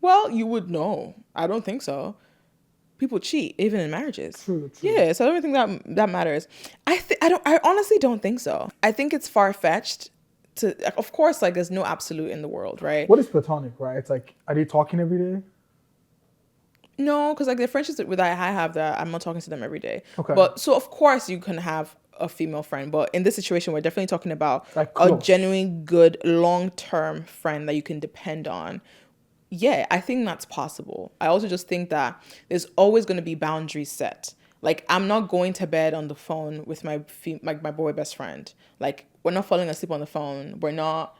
Well, you would know. I don't think so. People cheat even in marriages. True. Yeah, so I don't think that matters. I honestly don't think so. I think it's far-fetched to, of course, like, there's no absolute in the world, right? What is platonic, right? It's like, are they talking every day? No, because like the friendships that I have, that I'm not talking to them every day. Okay. But so of course you can have a female friend, but in this situation we're definitely talking about like a genuine good long-term friend that you can depend on. Yeah, I think that's possible. I also just think that there's always going to be boundaries set. Like, I'm not going to bed on the phone with my boy best friend. Like, we're not falling asleep on the phone. We're not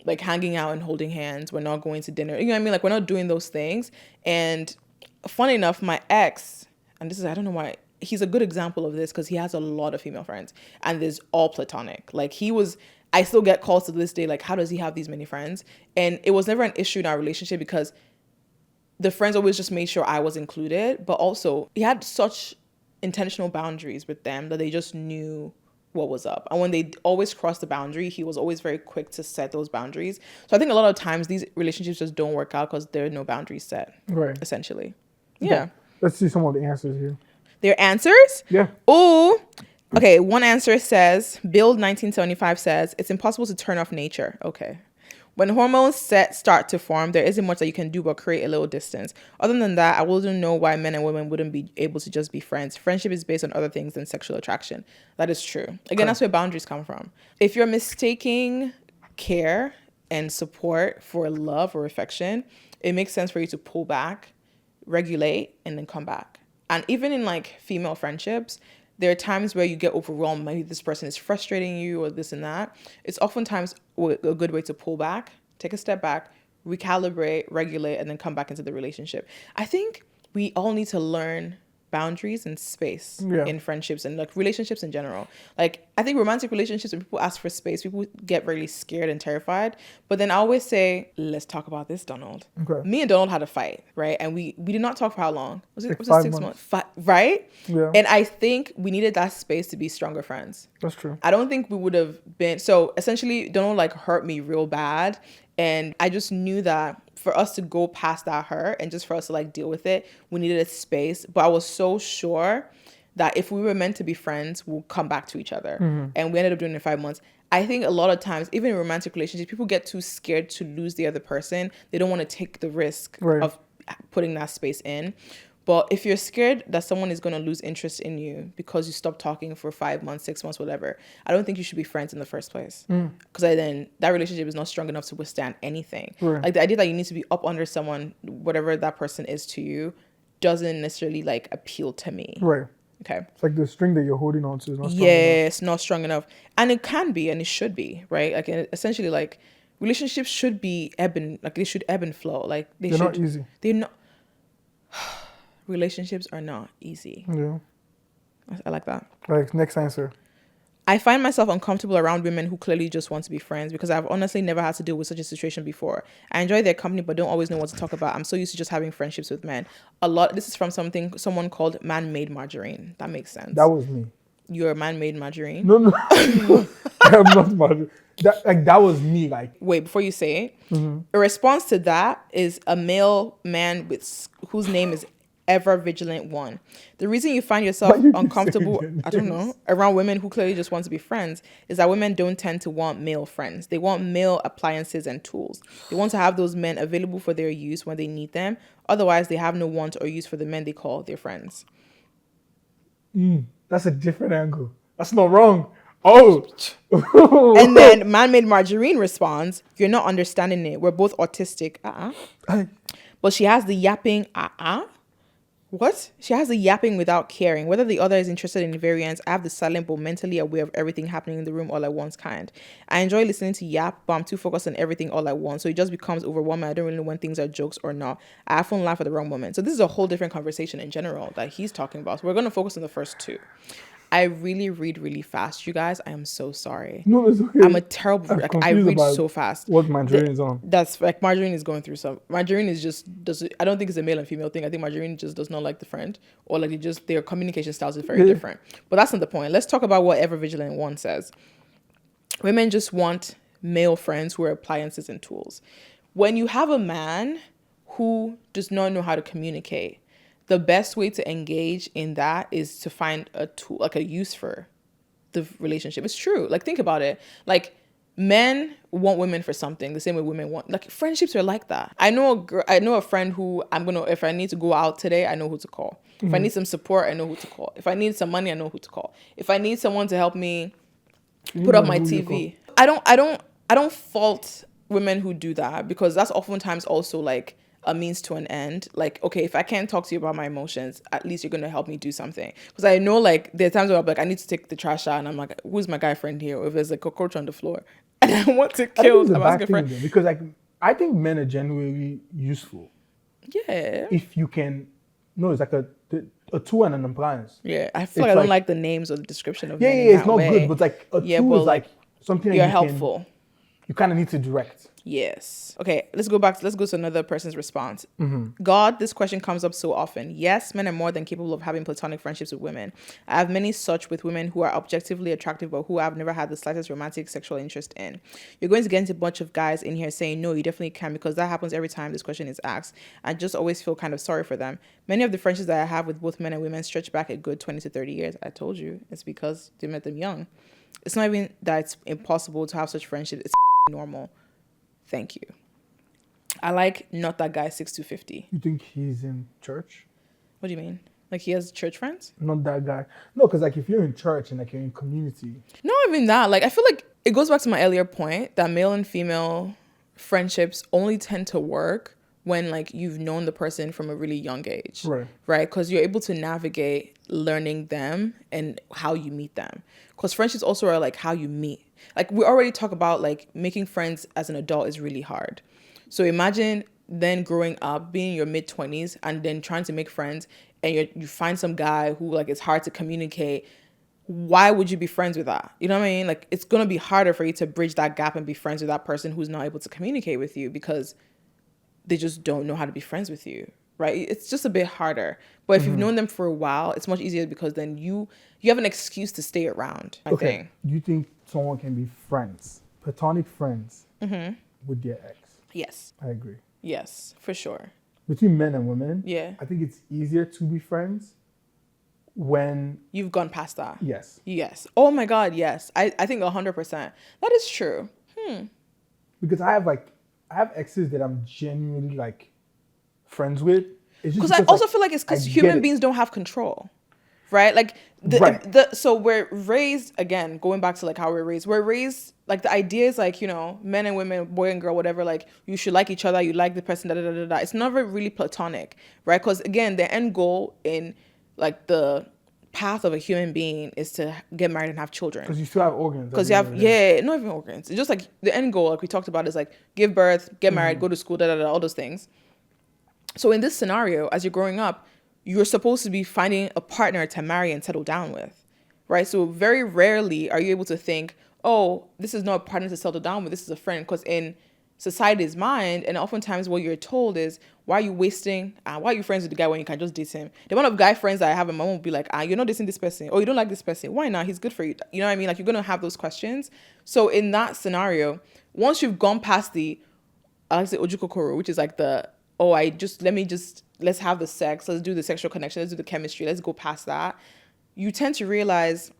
like hanging out and holding hands. We're not going to dinner. You know what I mean? Like, we're not doing those things. And funny enough, my ex, and this is, I don't know why, he's a good example of this because he has a lot of female friends and there's all platonic. Like, I still get calls to this day, like, how does he have these many friends? And it was never an issue in our relationship because the friends always just made sure I was included. But also, he had such intentional boundaries with them that they just knew what was up. And when they always crossed the boundary, he was always very quick to set those boundaries. So I think a lot of times these relationships just don't work out because there are no boundaries set, right? Essentially. Okay. Yeah. Let's see some of the answers here. Their answers? Yeah. Oh, Okay, one answer says, Build 1975 says, it's impossible to turn off nature. Okay. When hormones start to form, there isn't much that you can do but create a little distance. Other than that, I wouldn't know why men and women wouldn't be able to just be friends. Friendship is based on other things than sexual attraction. That is true. Again, that's where boundaries come from. If you're mistaking care and support for love or affection, it makes sense for you to pull back, regulate, and then come back. And even in like female friendships, there are times where you get overwhelmed. Maybe this person is frustrating you or this and that. It's oftentimes a good way to pull back, take a step back, recalibrate, regulate, and then come back into the relationship. I think we all need to learn boundaries and space in friendships and like relationships in general. Like I think romantic relationships, when people ask for space, people get really scared and terrified. But then I always say, let's talk about this, Donald. Okay. Me and Donald had a fight, right? And we did not talk for how long? Was it 6 months? Right? Yeah. And I think we needed that space to be stronger friends. That's true. I don't think we would have been. So essentially, Donald like hurt me real bad. And I just knew that for us to go past that hurt and just for us to like deal with it, we needed a space. But I was so sure that if we were meant to be friends, we'll come back to each other. Mm-hmm. And we ended up doing it in 5 months. I think a lot of times, even in romantic relationships, people get too scared to lose the other person. They don't want to take the risk of putting that space in. But if you're scared that someone is going to lose interest in you because you stopped talking for 5 months, 6 months, whatever, I don't think you should be friends in the first place. Because then that relationship is not strong enough to withstand anything. Right. Like the idea that you need to be up under someone, whatever that person is to you, doesn't necessarily like appeal to me. Right. Okay. It's like the string that you're holding on to is not strong enough. It's not strong enough. And it can be and it should be, right? Like essentially like relationships should be they should ebb and flow. Like they're not easy. They're not. Relationships are not easy. Yeah. I like that. Like, next answer. I find myself uncomfortable around women who clearly just want to be friends because I've honestly never had to deal with such a situation before. I enjoy their company but don't always know what to talk about. I'm so used to just having friendships with men. This is from someone called Man-Made Margarine. That makes sense. That was me. You're Man-Made Margarine? No. I'm not margarine. That was me. Like, wait, before you say it, a response to that is a male man whose name is Ever Vigilant One. The reason you find yourself uncomfortable, I don't know, around women who clearly just want to be friends is that women don't tend to want male friends. They want male appliances and tools. They want to have those men available for their use when they need them. Otherwise, they have no want or use for the men they call their friends. That's a different angle. That's not wrong. Oh. And then Man-Made Margarine responds, you're not understanding it. We're both autistic. But she has the yapping, What? She has the yapping without caring. Whether the other is interested in variance, I have the silent but mentally aware of everything happening in the room all at once kind. I enjoy listening to yap, but I'm too focused on everything all at once. So it just becomes overwhelming. I don't really know when things are jokes or not. I often laugh at the wrong moment. So this is a whole different conversation in general that he's talking about. So we're going to focus on the first two. I really read really fast, you guys. I am so sorry. No, it's okay. I'm a terrible. I read so fast. What Margarine is on? That's like Margarine is going through some. Margarine is just I don't think it's a male and female thing. I think Margarine just does not like the friend, or like their communication styles is very different. But that's not the point. Let's talk about what Ever Vigilant One says. Women just want male friends who are appliances and tools. When you have a man who does not know how to communicate, the best way to engage in that is to find a tool, like a use for the relationship. It's true. Like, think about it. Like, men want women for something the same way women want. Like, friendships are like that. I know a friend who if I need to go out today, I know who to call. If I need some support, I know who to call. If I need some money, I know who to call. If I need someone to help me put up my TV, I don't fault women who do that, because that's oftentimes also like a means to an end. Like, okay, if I can't talk to you about my emotions, at least you're going to help me do something. Because I know, like, there are times where I'm like, I need to take the trash out, and I'm like, who's my guy friend here? Or if there's a cockroach on the floor and I want to kill, I'm asking a friend. Though, because like, I think men are genuinely useful. Yeah. If you can, it's like a tool and an appliance. Yeah, I feel like I don't like the names or the description of men. Yeah, it's not good, but like a tool is like something you're helpful. you kind of need to direct. Yes. Okay, let's go to another person's response. God, this question comes up so often. Yes, men are more than capable of having platonic friendships with women. I have many such with women who are objectively attractive but who I've never had the slightest romantic sexual interest in. You're going to get into a bunch of guys in here saying, no, you definitely can, because that happens every time this question is asked. I just always feel kind of sorry for them. Many of the friendships that I have with both men and women stretch back a good 20 to 30 years. I told you, it's because they met them young. It's not even that it's impossible to have such friendships. It's normal. Thank you. I like not that guy 6'250". You think he's in church? What do you mean? Like he has church friends? Not that guy. No, because like if you're in church and like you're in community. No, I mean that. Like I feel like it goes back to my earlier point that male and female friendships only tend to work when like you've known the person from a really young age. Right? Because you're able to navigate learning them and how you meet them. Because friendships also are like how you meet. Like we already talk about like making friends as an adult is really hard. So imagine then growing up, being in your mid-20s and then trying to make friends and you find some guy who like it's hard to communicate. Why would you be friends with that? You know what I mean? Like it's going to be harder for you to bridge that gap and be friends with that person who's not able to communicate with you because they just don't know how to be friends with you. Right? It's just a bit harder. But if you've known them for a while, it's much easier because then you have an excuse to stay around, I think. You think someone can be friends, platonic friends, with their ex? Yes. I agree. Yes, for sure. Between men and women, Yeah. I think it's easier to be friends when... You've gone past that. Yes. Yes. Oh my God, yes. I think 100%. That is true. Because I have exes that I'm genuinely like friends with. Because I also feel like it's because human beings don't have control, right? Like so we're raised, again, going back to like how we're raised like the idea is like, you know, men and women, boy and girl, whatever, like you should like each other, you like the person, da da da da da. It's never really platonic, right? Because again, the end goal in like the path of a human being is to get married and have children. Because you still have organs. Because you have, not even organs. It's just like the end goal, like we talked about, is like give birth, get married, go to school, da da da, all those things. So in this scenario, as you're growing up, you're supposed to be finding a partner to marry and settle down with, right? So very rarely are you able to think, oh, this is not a partner to settle down with, this is a friend. Because in society's mind, and oftentimes what you're told is, why are you friends with the guy when you can just date him? The amount of guy friends that I have, my mom will be like, you're not dating this person. Oh, you don't like this person. Why not? He's good for you. You know what I mean? Like you're going to have those questions. So in that scenario, once you've gone past the, I like to say ojukokoro, which is like the, let's have the sex, let's do the sexual connection, let's do the chemistry, let's go past that. You tend to realize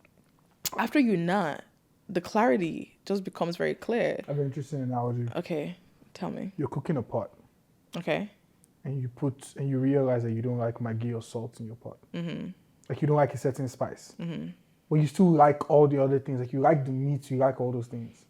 after you nut, the clarity just becomes very clear. I have an interesting analogy. Okay, tell me. You're cooking a pot. Okay. And you realize that you don't like Maggi or salt in your pot. Like you don't like a certain spice. But you still like all the other things. Like you like the meat, you like all those things.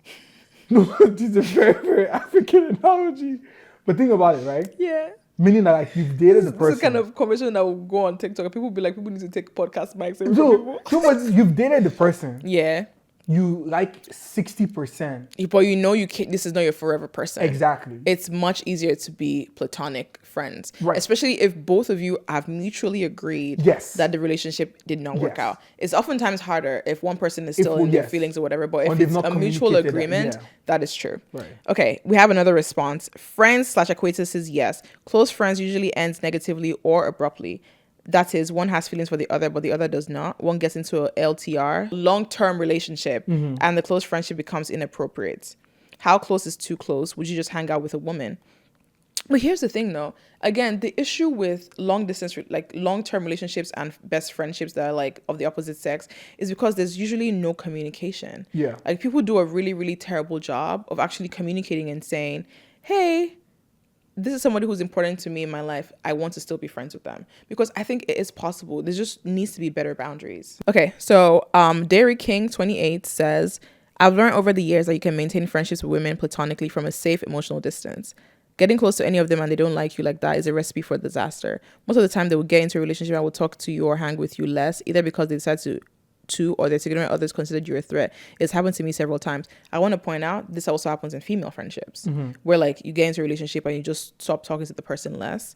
No, this is a very, very African analogy. But think about it, right? Yeah. Meaning that like you've dated the person. It's the kind of conversation that will go on TikTok. People will be like, people need to take podcast mics. But you've dated the person. Yeah. You like 60%. But you know you can't, this is not your forever person. Exactly. It's much easier to be platonic friends. Right. Especially if both of you have mutually agreed that the relationship did not work out. It's oftentimes harder if one person is still in their feelings or whatever. But if it's a mutual agreement, that is true. Right. Okay, we have another response. Friends/acquaintances, yes. Close friends usually ends negatively or abruptly. That is, one has feelings for the other, but the other does not. One gets into a LTR, long-term relationship, and the close friendship becomes inappropriate. How close is too close? Would you just hang out with a woman? But here's the thing, though. Again, the issue with long-distance, like long-term relationships and best friendships that are like of the opposite sex is because there's usually no communication. Yeah. Like people do a really, really terrible job of actually communicating and saying, hey, this is somebody who's important to me in my life. I want to still be friends with them because I think it is possible. There just needs to be better boundaries. Okay, so Dairy King 28 says, I've learned over the years that you can maintain friendships with women platonically from a safe emotional distance. Getting close to any of them and they don't like you like that is a recipe for disaster. Most of the time they will get into a relationship and will talk to you or hang with you less, either because they decide to or their significant others considered you a threat. It's happened to me several times. I want to point out this also happens in female friendships where like you get into a relationship and you just stop talking to the person less.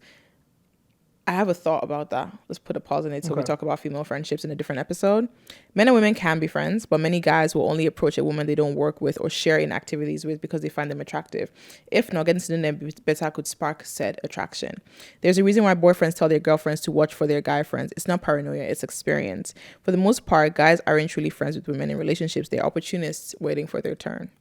I have a thought about that. Let's put a pause on it till we Okay. talk about female friendships in a different episode. Men and women can be friends, but many guys will only approach a woman they don't work with or share in activities with because they find them attractive. If not, getting to know them better could spark said attraction. There's a reason why boyfriends tell their girlfriends to watch for their guy friends. It's not paranoia, it's experience. For the most part, guys aren't truly friends with women in relationships. They're opportunists waiting for their turn.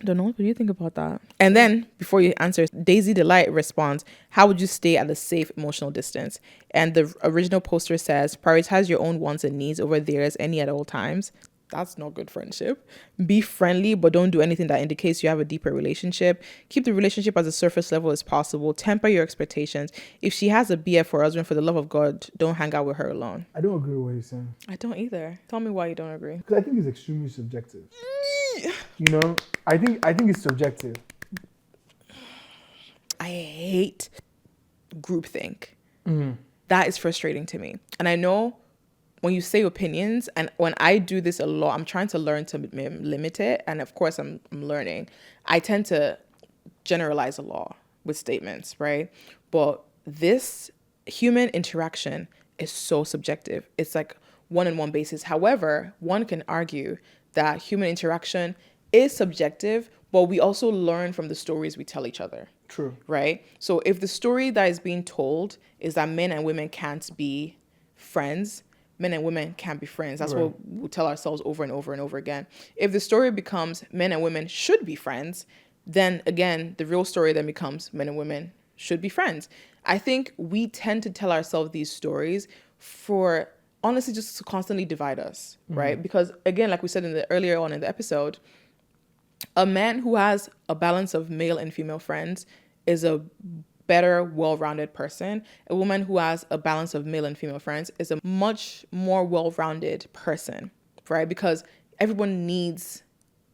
Don't know. What do you think about that? And then before you answer, Daisy Delight responds, how would you stay at a safe emotional distance? And the original poster says, prioritize your own wants and needs over theirs any at all times. That's not good friendship. Be friendly, but don't do anything that indicates you have a deeper relationship. Keep the relationship as a surface level as possible. Temper your expectations. If she has a BF for her husband, for the love of God, don't hang out with her alone. I don't agree with what he's saying. I don't either. Tell me why you don't agree. Because I think it's extremely subjective. You know, I think it's subjective. I hate groupthink. That is frustrating to me. And I know when you say opinions, and when I do this a lot, I'm trying to learn to limit it. And of course, I'm learning. I tend to generalize a lot with statements, right? But this human interaction is so subjective. It's like one-on-one basis. However, one can argue that human interaction is subjective, but we also learn from the stories we tell each other. True. Right? So if the story that is being told is that men and women can't be friends, men and women can't be friends. That's Right. what we tell ourselves over and over and over again. If the story becomes men and women should be friends, then again, the real story then becomes men and women should be friends. I think we tend to tell ourselves these stories for honestly just to constantly divide us, right? Because again, like we said earlier on in the episode, a man who has a balance of male and female friends is a better, well-rounded person. A woman who has a balance of male and female friends is a much more well-rounded person, right? Because everyone needs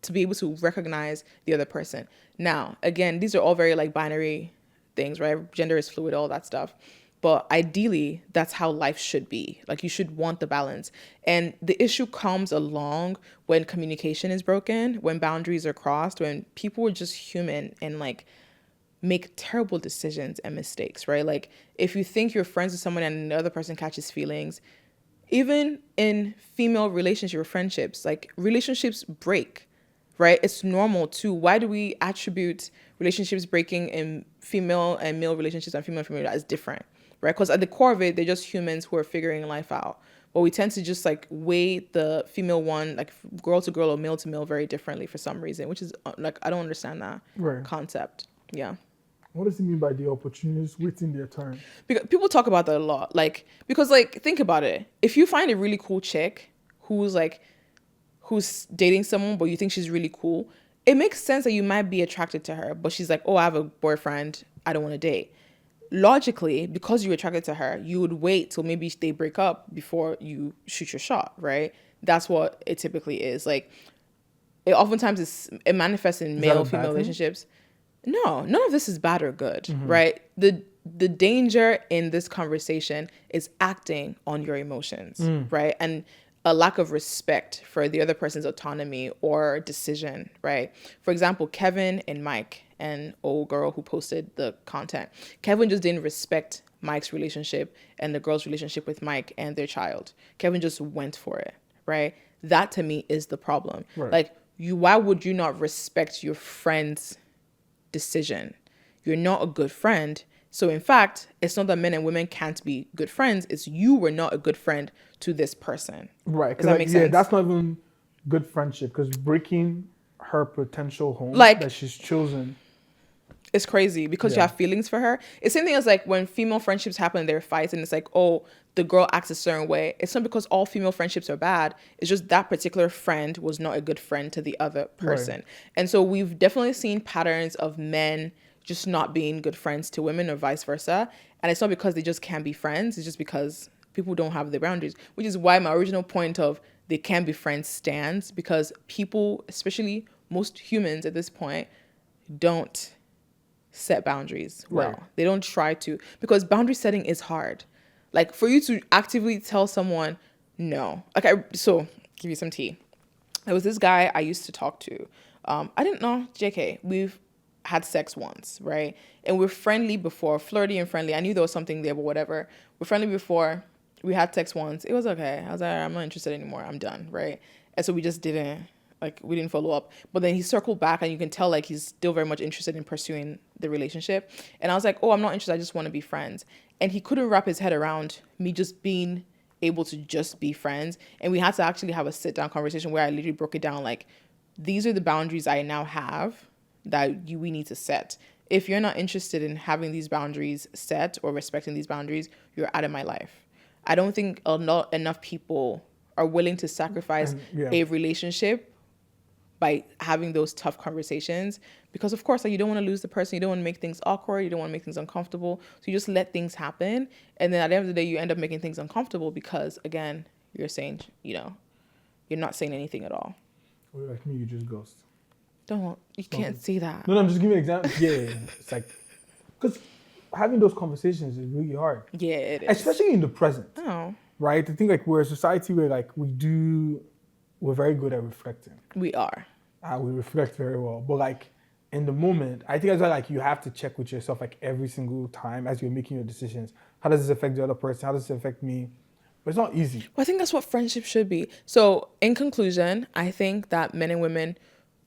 to be able to recognize the other person. Now, again, these are all very like binary things, right? Gender is fluid, all that stuff. But ideally, that's how life should be. Like you should want the balance. And the issue comes along when communication is broken, when boundaries are crossed, when people are just human and like make terrible decisions and mistakes, right? Like if you think you're friends with someone and the other person catches feelings, even in female relationship or friendships, like relationships break, right? It's normal too. Why do we attribute relationships breaking in female and male relationships and female and female as different? Right? Because at the core of it, they're just humans who are figuring life out. But we tend to just like weigh the female one, like girl to girl or male to male very differently for some reason, which is like, I don't understand that concept. Yeah. What does it mean by the opportunists waiting their turn? Because people talk about that a lot. Because think about it. If you find a really cool chick who's dating someone, but you think she's really cool, it makes sense that you might be attracted to her, but she's like, oh, I have a boyfriend, I don't want to date. Logically, because you're attracted to her, you would wait till maybe they break up before you shoot your shot, right? That's what it typically is. Like, it oftentimes it manifests in male-female relationships. No, none of this is bad or good, right? The danger in this conversation is acting on your emotions, right? And a lack of respect for the other person's autonomy or decision, right? For example, Kevin and Mike and old girl who posted the content. Kevin just didn't respect Mike's relationship and the girl's relationship with Mike and their child. Kevin just went for it, right? That to me is the problem. Right. Like why would you not respect your friend's decision? You're not a good friend. So in fact, it's not that men and women can't be good friends. It's you were not a good friend to this person. Right. Does that make sense? That's not even good friendship because breaking her potential home that she's chosen. It's crazy because you have feelings for her. It's the same thing as like when female friendships happen, there are fights and it's like, oh, the girl acts a certain way. It's not because all female friendships are bad. It's just that particular friend was not a good friend to the other person. Right. And so we've definitely seen patterns of men just not being good friends to women or vice versa. And it's not because they just can't be friends. It's just because people don't have the boundaries, which is why my original point of they can't be friends stands, because people, especially most humans at this point, don't set boundaries well. Right. They don't try to, because boundary setting is hard. Like for you to actively tell someone no. So give you some tea. There was this guy I used to talk to. I didn't know, JK, we've had sex once, right? And we're friendly before, flirty and friendly. I knew there was something there, but whatever. We're friendly before. We had sex once. It was okay. I was like, I'm not interested anymore. I'm done, right? And so we just didn't, like, we didn't follow up. But then he circled back, and you can tell, like, he's still very much interested in pursuing the relationship. And I was like, oh, I'm not interested. I just want to be friends. And he couldn't wrap his head around me just being able to just be friends. And we had to actually have a sit-down conversation where I literally broke it down, like, these are the boundaries I now have that we need to set. If you're not interested in having these boundaries set or respecting these boundaries, you're out of my life. I don't think not enough people are willing to sacrifice a relationship by having those tough conversations, because of course, like, you don't want to lose the person. You don't want to make things awkward. You don't want to make things uncomfortable. So you just let things happen. And then at the end of the day, you end up making things uncomfortable because, again, you're saying, you're not saying anything at all. Or like me, you just ghost. You can't see that. No, I'm just giving an example. Yeah. It's like, because having those conversations is really hard. Yeah, it is. Especially in the present. Oh. Right? I think, like, we're a society where, like, we're very good at reflecting. We are. We reflect very well. But, like, in the moment, I think that's why, like, you have to check with yourself, like, every single time as you're making your decisions. How does this affect the other person? How does this affect me? But it's not easy. Well, I think that's what friendship should be. So, in conclusion, I think that men and women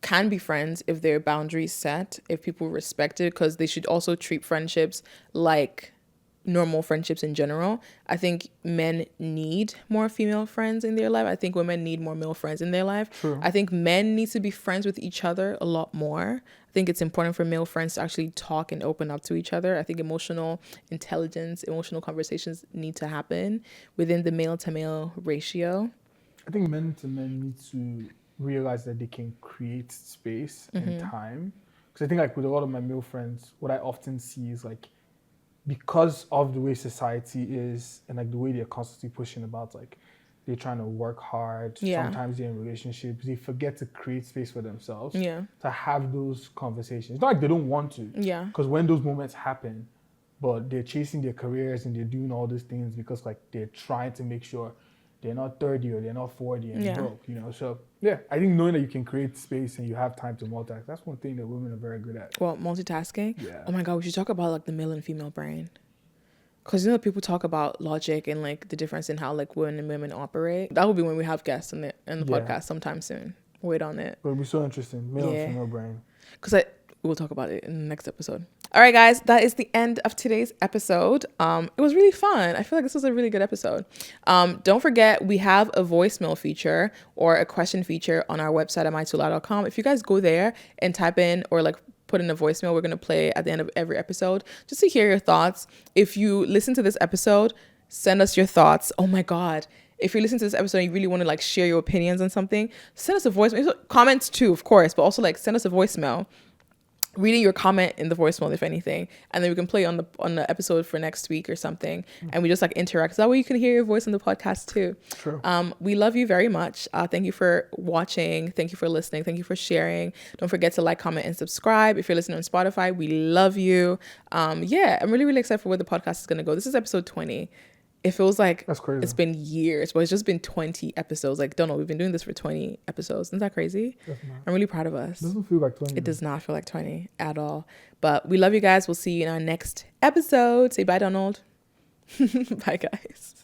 can be friends if their boundaries set, if people respect it, because they should also treat friendships like normal friendships in general. I think men need more female friends in their life. I think women need more male friends in their life. True. I think men need to be friends with each other a lot more. I think it's important for male friends to actually talk and open up to each other. I think emotional intelligence, emotional conversations need to happen within the male to male ratio. I think men to men need to realize that they can create space and time. Because I think, like, with a lot of my male friends, what I often see is, like, because of the way society is and, like, the way they're constantly pushing about, like, they're trying to work hard. Yeah. Sometimes they're in relationships. They forget to create space for themselves. Yeah. To have those conversations. It's not like they don't want to. Yeah. Because when those moments happen, but they're chasing their careers and they're doing all these things because, like, they're trying to make sure they're not 30 or they're not 40 and broke, So, yeah, I think knowing that you can create space and you have time to multitask, that's one thing that women are very good at. Well, multitasking? Yeah. Oh my God, we should talk about, like, the male and female brain. Because, people talk about logic and, like, the difference in how, like, women and women operate. That will be when we have guests in the podcast sometime soon. Wait on it. It'll be so interesting. Male and female brain. Because we'll talk about it in the next episode. All right, guys, that is the end of today's episode. It was really fun. I feel like this was a really good episode. Don't forget, we have a voicemail feature or a question feature on our website at mytooloud.com. If you guys go there and type in or, like, put in a voicemail, we're going to play at the end of every episode just to hear your thoughts. If you listen to this episode, send us your thoughts. Oh my God. If you listen to this episode and you really want to, like, share your opinions on something, send us a voicemail. Comments too, of course, but also, like, send us a voicemail. Reading your comment in the voicemail, if anything, and then we can play on the episode for next week or something, and we just, like, interact. So that way you can hear your voice on the podcast too. True. We love you very much. Thank you for watching. Thank you for listening. Thank you for sharing. Don't forget to like, comment, and subscribe. If you're listening on Spotify, we love you. I'm really, really excited for where the podcast is going to go. This is episode 20. It feels like that's crazy. It's been years, but it's just been 20 episodes. Like, don't know, we've been doing this for 20 episodes. Isn't that crazy? I'm really proud of us. It doesn't feel like 20. It does not feel like 20 at all. But we love you guys. We'll see you in our next episode. Say bye, Donald. Bye, guys.